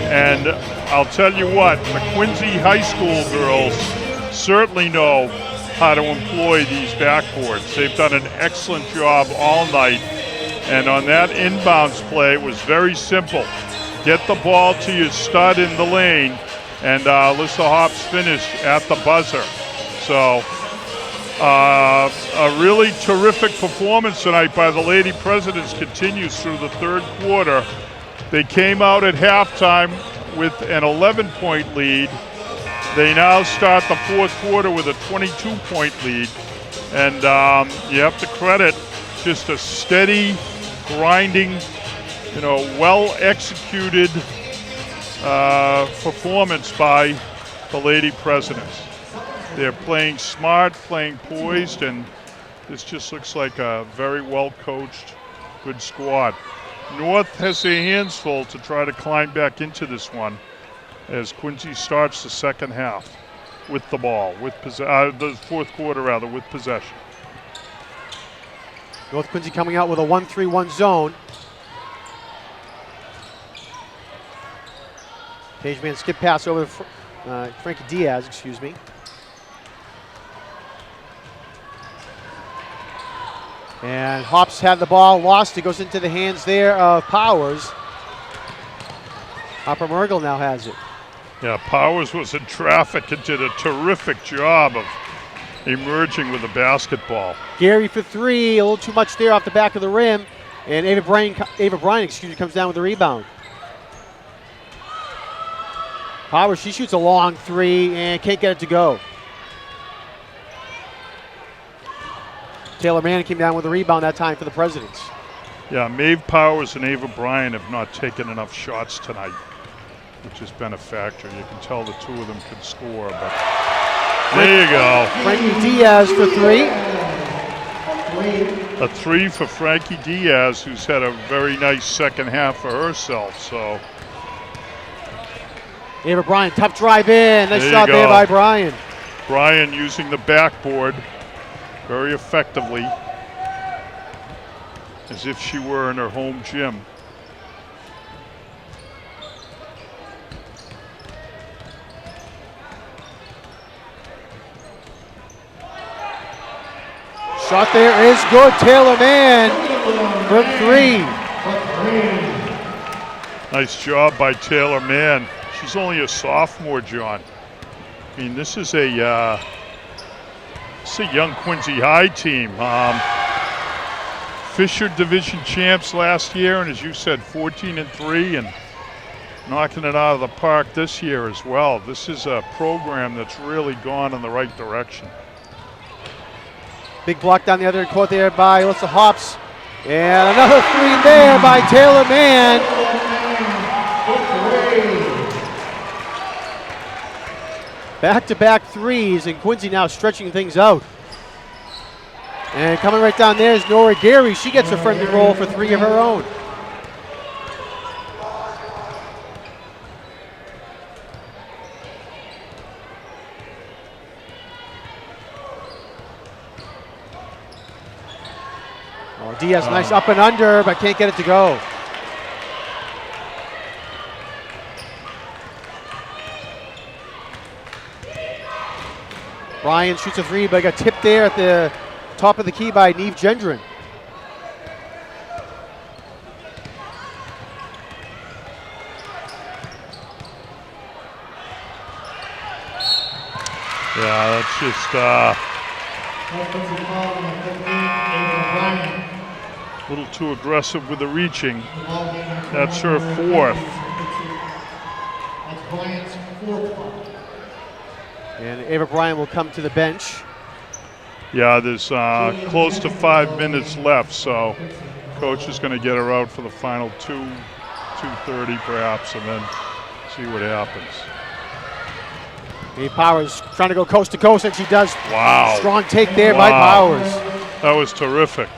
And I'll tell you what, the Quincy High School girls certainly know how to employ these backboards. They've done an excellent job all night. And on that inbounds play, it was very simple. Get the ball to your stud in the lane, and Alyssa Hops finished at the buzzer. So a really terrific performance tonight by the Lady Presidents continues through the third quarter. They came out at halftime with an 11-point lead. They now start the fourth quarter with a 22-point lead. And you have to credit just a steady, grinding, well-executed performance by the Lady Presidents. They're playing smart, playing poised, and this just looks like a very well-coached, good squad. North has their hands full to try to climb back into this one as Quincy starts the second half with the ball, the fourth quarter rather, with possession. North Quincy coming out with a 1-3-1 zone. Paige Mann skip pass over to Frankie Diaz, excuse me. And Hops had the ball, lost it, goes into the hands there of Powers. Harper Mergel now has it. Yeah, Powers was in traffic and did a terrific job of emerging with the basketball. Gary for three, a little too much there off the back of the rim. And Ava Bryan, comes down with the rebound. Powers, she shoots a long three and can't get it to go. Taylor Manning came down with the rebound that time for the Presidents. Yeah, Maeve Powers and Ava Bryan have not taken enough shots tonight, which has been a factor. You can tell the two of them can score, but there you go. Frankie Diaz for three. A three for Frankie Diaz, who's had a very nice second half for herself. So Ava Bryan, tough drive in. Nice there shot there by Bryan. Bryan using the backboard very effectively, as if she were in her home gym. Shot there is good. Taylor Mann for three. Nice job by Taylor Mann. She's only a sophomore, John. I mean, this is a young Quincy High team. Fisher Division champs last year, and as you said, 14-3, and knocking it out of the park this year as well. This is a program that's really gone in the right direction. Big block down the other court there by Alyssa Hops. And another three there by Taylor Mann. Back-to-back threes, and Quincy now stretching things out. And coming right down there is Nora Gary. She gets a friendly roll for three of her own. Diaz, nice up and under, but can't get it to go. Ryan shoots a three, but got tipped there at the top of the key by Neve Gendron. Yeah, that's just a little too aggressive with the reaching. That's her fourth. That's Bryant's fourth foul. And Ava Bryan will come to the bench. Yeah, there's close to 5 minutes left, so coach is going to get her out for the final 2:30 perhaps, and then see what happens. Eve Powers trying to go coast to coast, and she does. Wow. Strong take there by Powers. That was terrific.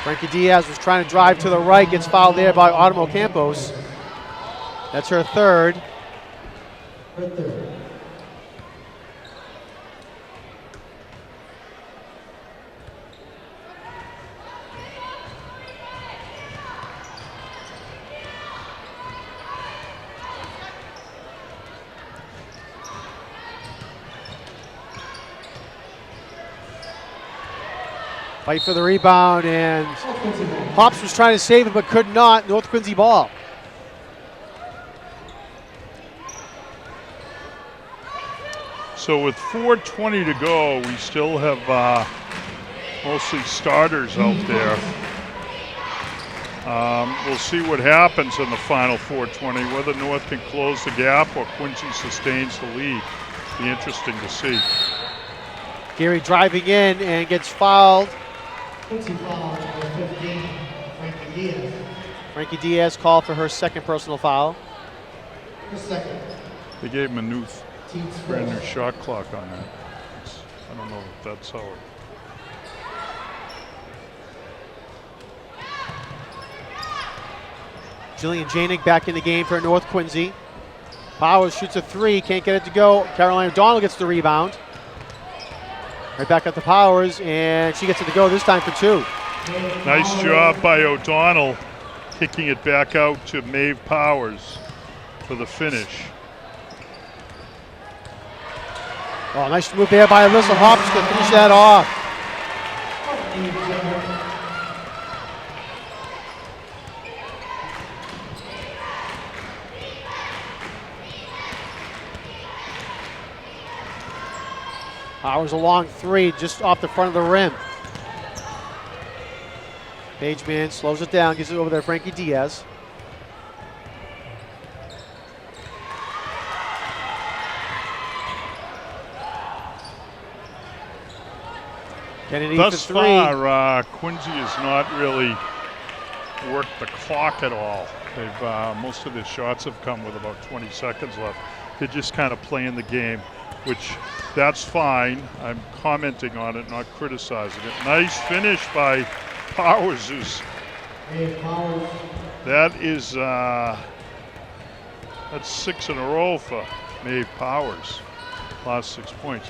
Frankie Diaz was trying to drive to the right, gets fouled there by Autumn Campos. That's her third. Fight for the rebound, and Hops was trying to save it but could not. North Quincy ball. So with 4:20 to go, we still have mostly starters out there. We'll see what happens in the final 4:20, whether North can close the gap or Quincy sustains the lead. Be interesting to see. Gary driving in and gets fouled. Quincy foul number 15, Frankie Diaz. Frankie Diaz called for her second personal foul. The second. They gave him a new, Team's brand new first. shot clock on that. I don't know if that's how it. Jillian Janik back in the game for North Quincy. Powers shoots a three, can't get it to go. Caroline O'Donnell gets the rebound. Right back up to Powers, and she gets it to go this time for two. Nice job by O'Donnell, kicking it back out to Maeve Powers for the finish. Oh, nice move there by Alyssa Hops to finish that off. Powers a long three just off the front of the rim. Pageman slows it down, gives it over there to Frankie Diaz. Kennedy for Thus three. far, Quincy has not really worked the clock at all. They've most of their shots have come with about 20 seconds left. They're just kind of playing the game, which that's fine. I'm commenting on it, not criticizing it. Nice finish by Powers, who's Dave Powers, That is that's 6 in a row for Maeve Powers. Lost 6 points.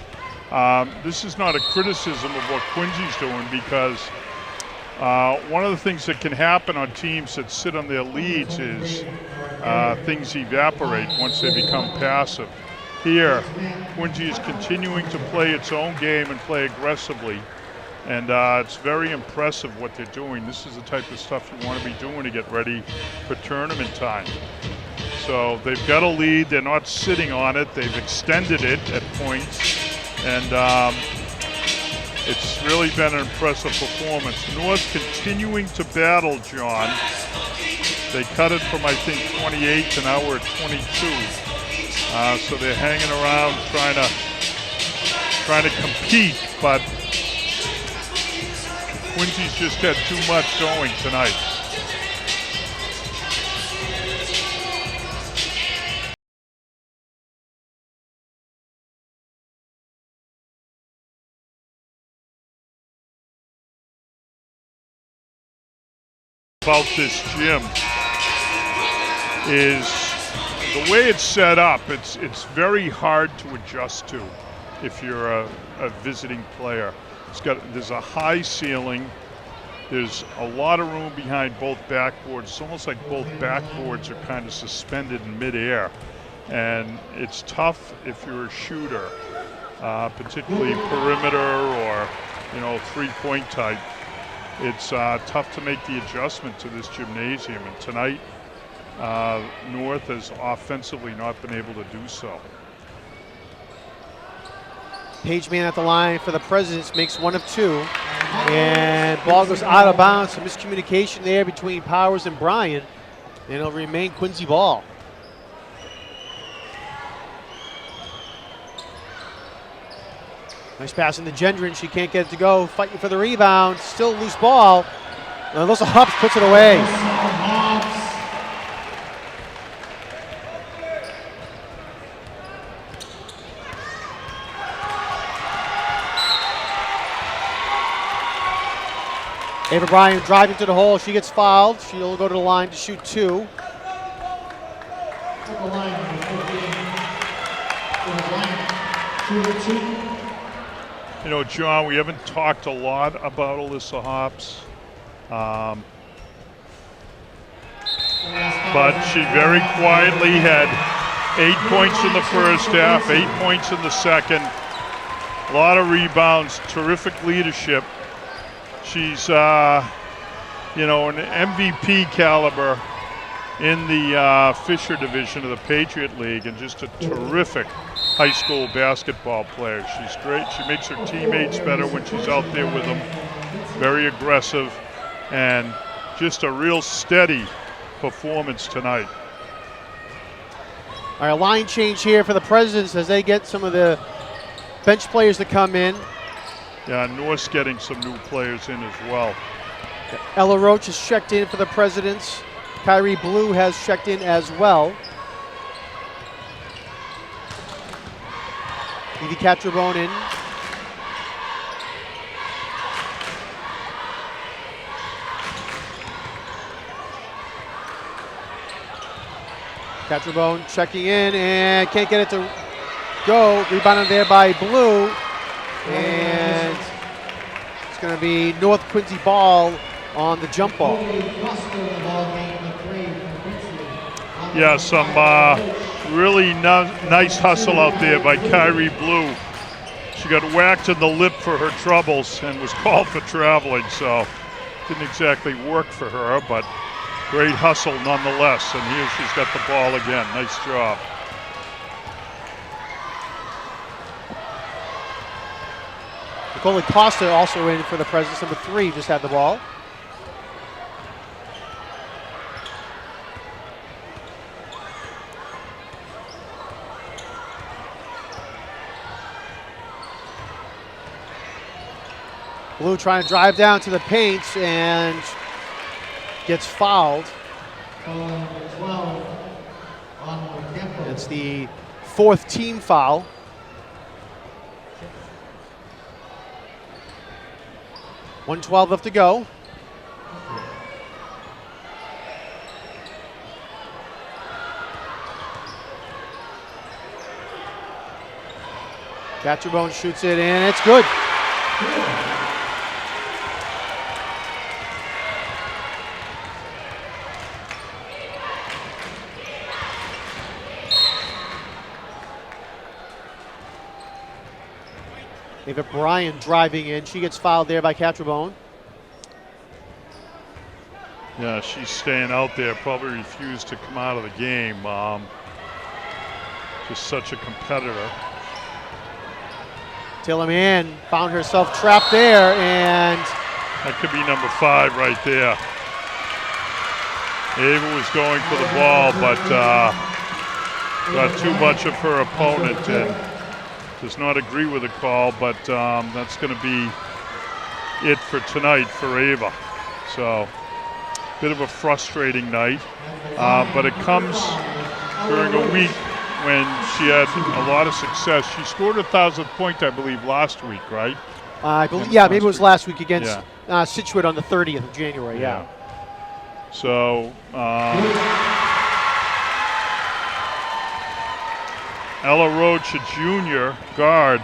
This is not a criticism of what Quincy's doing, because one of the things that can happen on teams that sit on their leads is things evaporate once they become passive. Here, Quincy is continuing to play its own game and play aggressively, and it's very impressive what they're doing. This is the type of stuff you want to be doing to get ready for tournament time. So they've got a lead, they're not sitting on it, they've extended it at points, and it's really been an impressive performance. North continuing to battle, John. They cut it from, I think, 28 to now we're at 22. So they're hanging around trying to compete, but Quincy's just had too much going tonight. About this gym is the way it's set up. It's very hard to adjust to if you're a visiting player. There's a high ceiling. There's a lot of room behind both backboards. It's almost like both backboards are kind of suspended in midair, and it's tough if you're a shooter, particularly perimeter or three-point type. It's tough to make the adjustment to this gymnasium, and tonight North has offensively not been able to do so. Pageman at the line for the Presidents makes 1 of 2, and ball goes out of bounds. Some miscommunication there between Powers and Bryan, and it'll remain Quincy ball. Nice pass in the Gendron. She can't get it to go. Fighting for the rebound. Still loose ball. And Alyssa Hobbs puts it away. Ava Bryan driving to the hole. She gets fouled. She'll go to the line to shoot 2. John, we haven't talked a lot about Alyssa Hobbs, but she very quietly had 8 points in the first half, 8 points in the second, a lot of rebounds, terrific leadership. She's, an MVP caliber in the Fisher division of the Patriot League, and just a terrific high school basketball player. She's great. She makes her teammates better when she's out there with them. Very aggressive, and just a real steady performance tonight. All right, a line change here for the Presidents as they get some of the bench players to come in. Yeah, North's getting some new players in as well. Ella Roach has checked in for the Presidents. Kyrie Blue has checked in as well. Evie Catrabone in. Catrabone checking in and can't get it to go. Rebounded there by Blue. And it's going to be North Quincy ball on the jump ball. Yeah, some really nice hustle out there by Kyrie Blue. She got whacked in the lip for her troubles and was called for traveling, so didn't exactly work for her, but great hustle nonetheless. And here she's got the ball again. Nice job. Nicole Costa also in for the Presidents. Number 3 just had the ball. Blue trying to drive down to the paint and gets fouled. It's the 4th team foul. .112 left to go. Catcherbone shoots it in. It's good. Ava Bryan driving in. She gets fouled there by Catcherbone. Yeah, she's staying out there. Probably refused to come out of the game. Just such a competitor. Taylor Mann found herself trapped there, and That could be number 5 right there. Ava was going for the ball, but got too much of her opponent and does not agree with the call, but that's going to be it for tonight for Ava. So, bit of a frustrating night, but it comes during a week when she had a lot of success. She scored 1,000th point, I believe, last week, right? I believe, yeah, maybe it was last week against Scituate on the 30th of January, yeah. So, Ella Roach, a junior guard,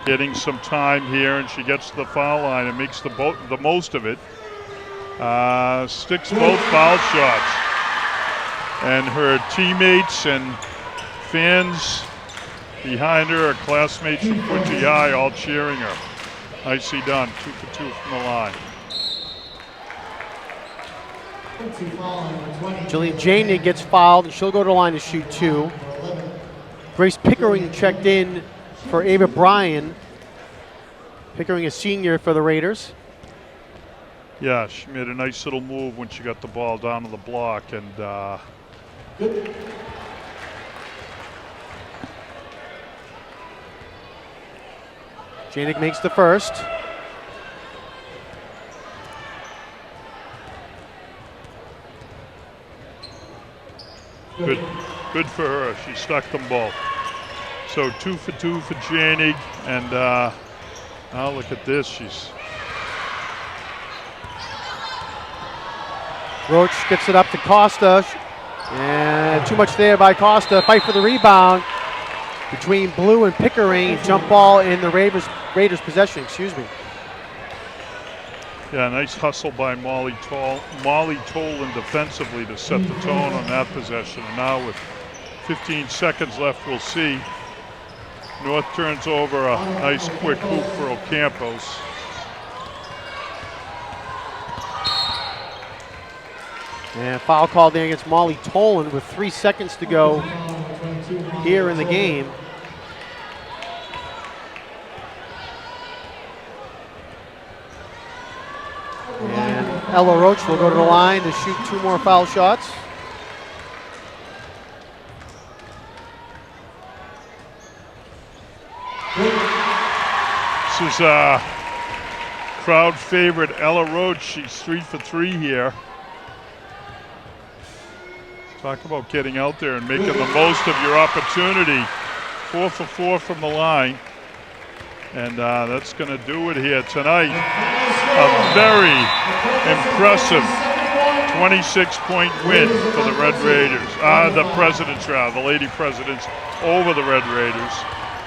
getting some time here, and she gets to the foul line and makes the most of it. Sticks both foul shots. And her teammates and fans behind her, her classmates from Quincy High, all cheering her. Nicely done, 2 for 2 from the line. Jillian Janig gets fouled, and she'll go to the line to shoot 2. Grace Pickering checked in for Ava Bryan. Pickering, a senior for the Raiders. Yeah, she made a nice little move when she got the ball down to the block, and Janig makes the first. Good for her. She stuck them both. So 2 for 2 for Janig, and now look at this. Roach gets it up to Costa, and too much there by Costa. Fight for the rebound between Blue and Pickering. Jump ball in the Raiders possession, excuse me. Yeah, nice hustle by Molly Tolan defensively to set the tone on that possession. And now with 15 seconds left, we'll see. North turns over a nice quick hoop for Ocampos. And foul called there against Molly Tolan with 3 seconds to go here in the game. And Ella Roach will go to the line to shoot 2 more foul shots. This is crowd favorite Ella Roach. She's 3 for 3 here. Talk about getting out there and making the most of your opportunity. 4 for 4 from the line. And that's going to do it here tonight. A very impressive 26-point win for the Red Raiders. The Lady Presidents over the Red Raiders.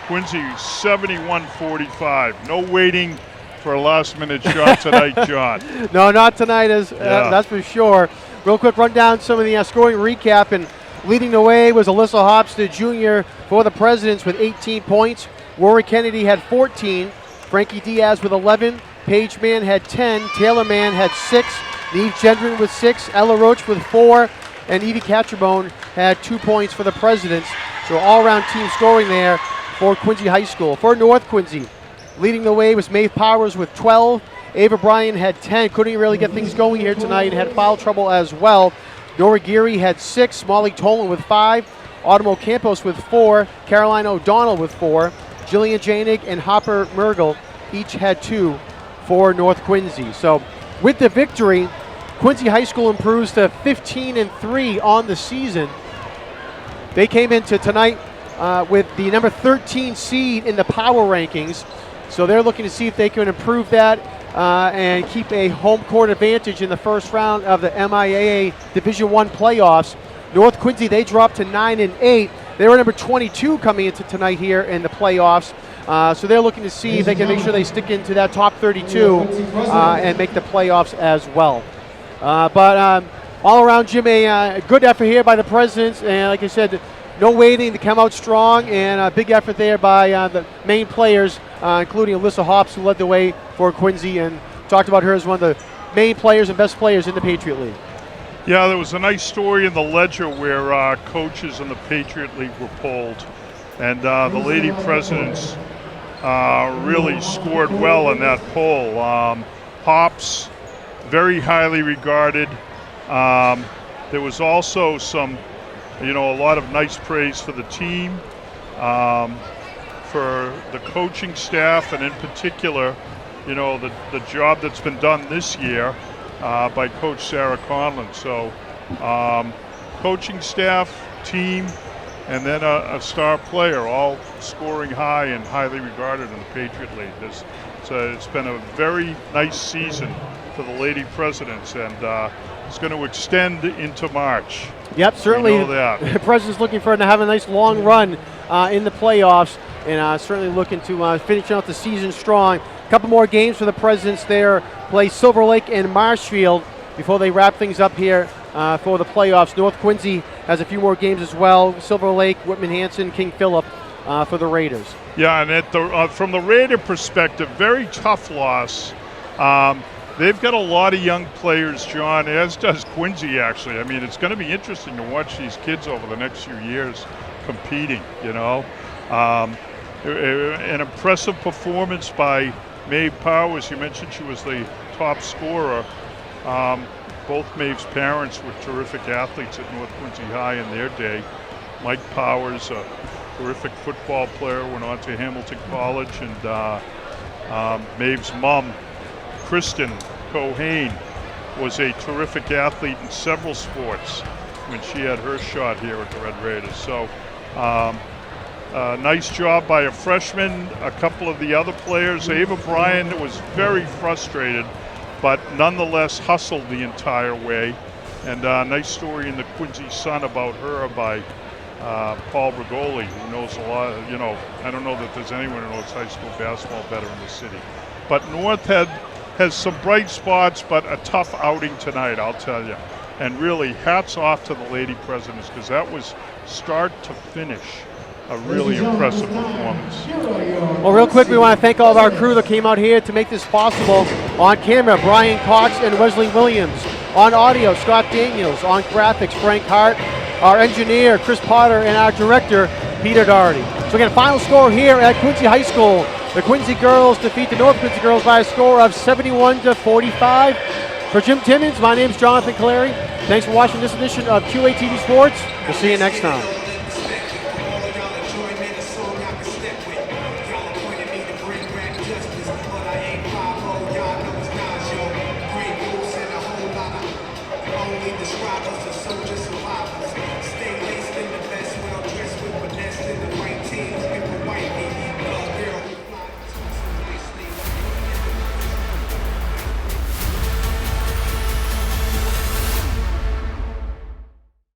Quincy 71-45. No waiting for a last-minute shot tonight, John. No, not tonight, that's for sure. Real quick rundown, some of the scoring recap, and leading the way was Alyssa Hopstead Jr. for the Presidents with 18 points. Rory Kennedy had 14. Frankie Diaz with 11. Paige Mann had 10. Taylor Mann had 6. Neve Gendron with 6. Ella Roach with 4. And Evie Catcherbone had 2 points for the Presidents. So all-around team scoring there for Quincy High School. For North Quincy, leading the way was Maeve Powers with 12. Ava Bryan had 10. Couldn't really get things going here tonight and had foul trouble as well. Nora Geary had 6. Molly Tolan with 5. Autumn Ocampos with 4. Caroline O'Donnell with 4. Jillian Janig and Hopper Mergel each had 2 for North Quincy. So with the victory, Quincy High School improves to 15-3 on the season. They came into tonight with the number 13 seed in the power rankings. So they're looking to see if they can improve that and keep a home court advantage in the first round of the MIAA Division I playoffs. North Quincy, they dropped to 9-8. They were number 22 coming into tonight here in the playoffs. So they're looking to see if they can make sure they stick into that top 32 and make the playoffs as well. But all around, Jim, a good effort here by the Presidents. And like I said, no waiting to come out strong, and a big effort there by the main players, including Alyssa Hops, who led the way for Quincy and talked about her as one of the main players and best players in the Patriot League. Yeah, there was a nice story in the Ledger where coaches in the Patriot League were polled, and the Lady Presidents really scored well in that poll. Hops, very highly regarded. There was also some, a lot of nice praise for the team, for the coaching staff, and in particular, the job that's been done this year by Coach Sarah Conlon. So coaching staff, team, and then a star player, all scoring high and highly regarded in the Patriot League. It's been a very nice season for the Lady Presidents, and it's going to extend into March. Yep, certainly. We know that. The Presidents looking for to have a nice long run in the playoffs, and certainly looking to finish out the season strong. A couple more games for the Presidents there. Play Silver Lake and Marshfield before they wrap things up here for the playoffs. North Quincy has a few more games as well. Silver Lake, Whitman Hanson, King Philip for the Raiders. Yeah, and from the Raider perspective, very tough loss. They've got a lot of young players, John, as does Quincy, actually. I mean, it's going to be interesting to watch these kids over the next few years competing, An impressive performance by Maeve Powers. You mentioned she was the top scorer. Both Maeve's parents were terrific athletes at North Quincy High in their day. Mike Powers, a terrific football player, went on to Hamilton College, and Maeve's mom, Kristen Cohane, was a terrific athlete in several sports when she had her shot here at the Red Raiders. So nice job by a freshman. A couple of the other players, Ava Bryan was very frustrated, but nonetheless hustled the entire way. And a nice story in the Quincy Sun about her by Paul Brigoli, who knows a lot. I don't know that there's anyone who knows high school basketball better in the city. But North has some bright spots, but a tough outing tonight, I'll tell you. And really, hats off to the Lady Presidents, because that was start to finish a really impressive performance. Well, real quick, we want to thank all of our crew that came out here to make this possible. On camera, Brian Cox and Wesley Williams. On audio, Scott Daniels. On graphics, Frank Hart. Our engineer, Chris Potter, and our director, Peter Doherty. So again, final score here at Quincy High School. The Quincy girls defeat the North Quincy girls by a score of 71-45. For Jim Timmons, my name's Jonathan Clary. Thanks for watching this edition of QATV Sports. We'll see you next time. Describe us as soldiers.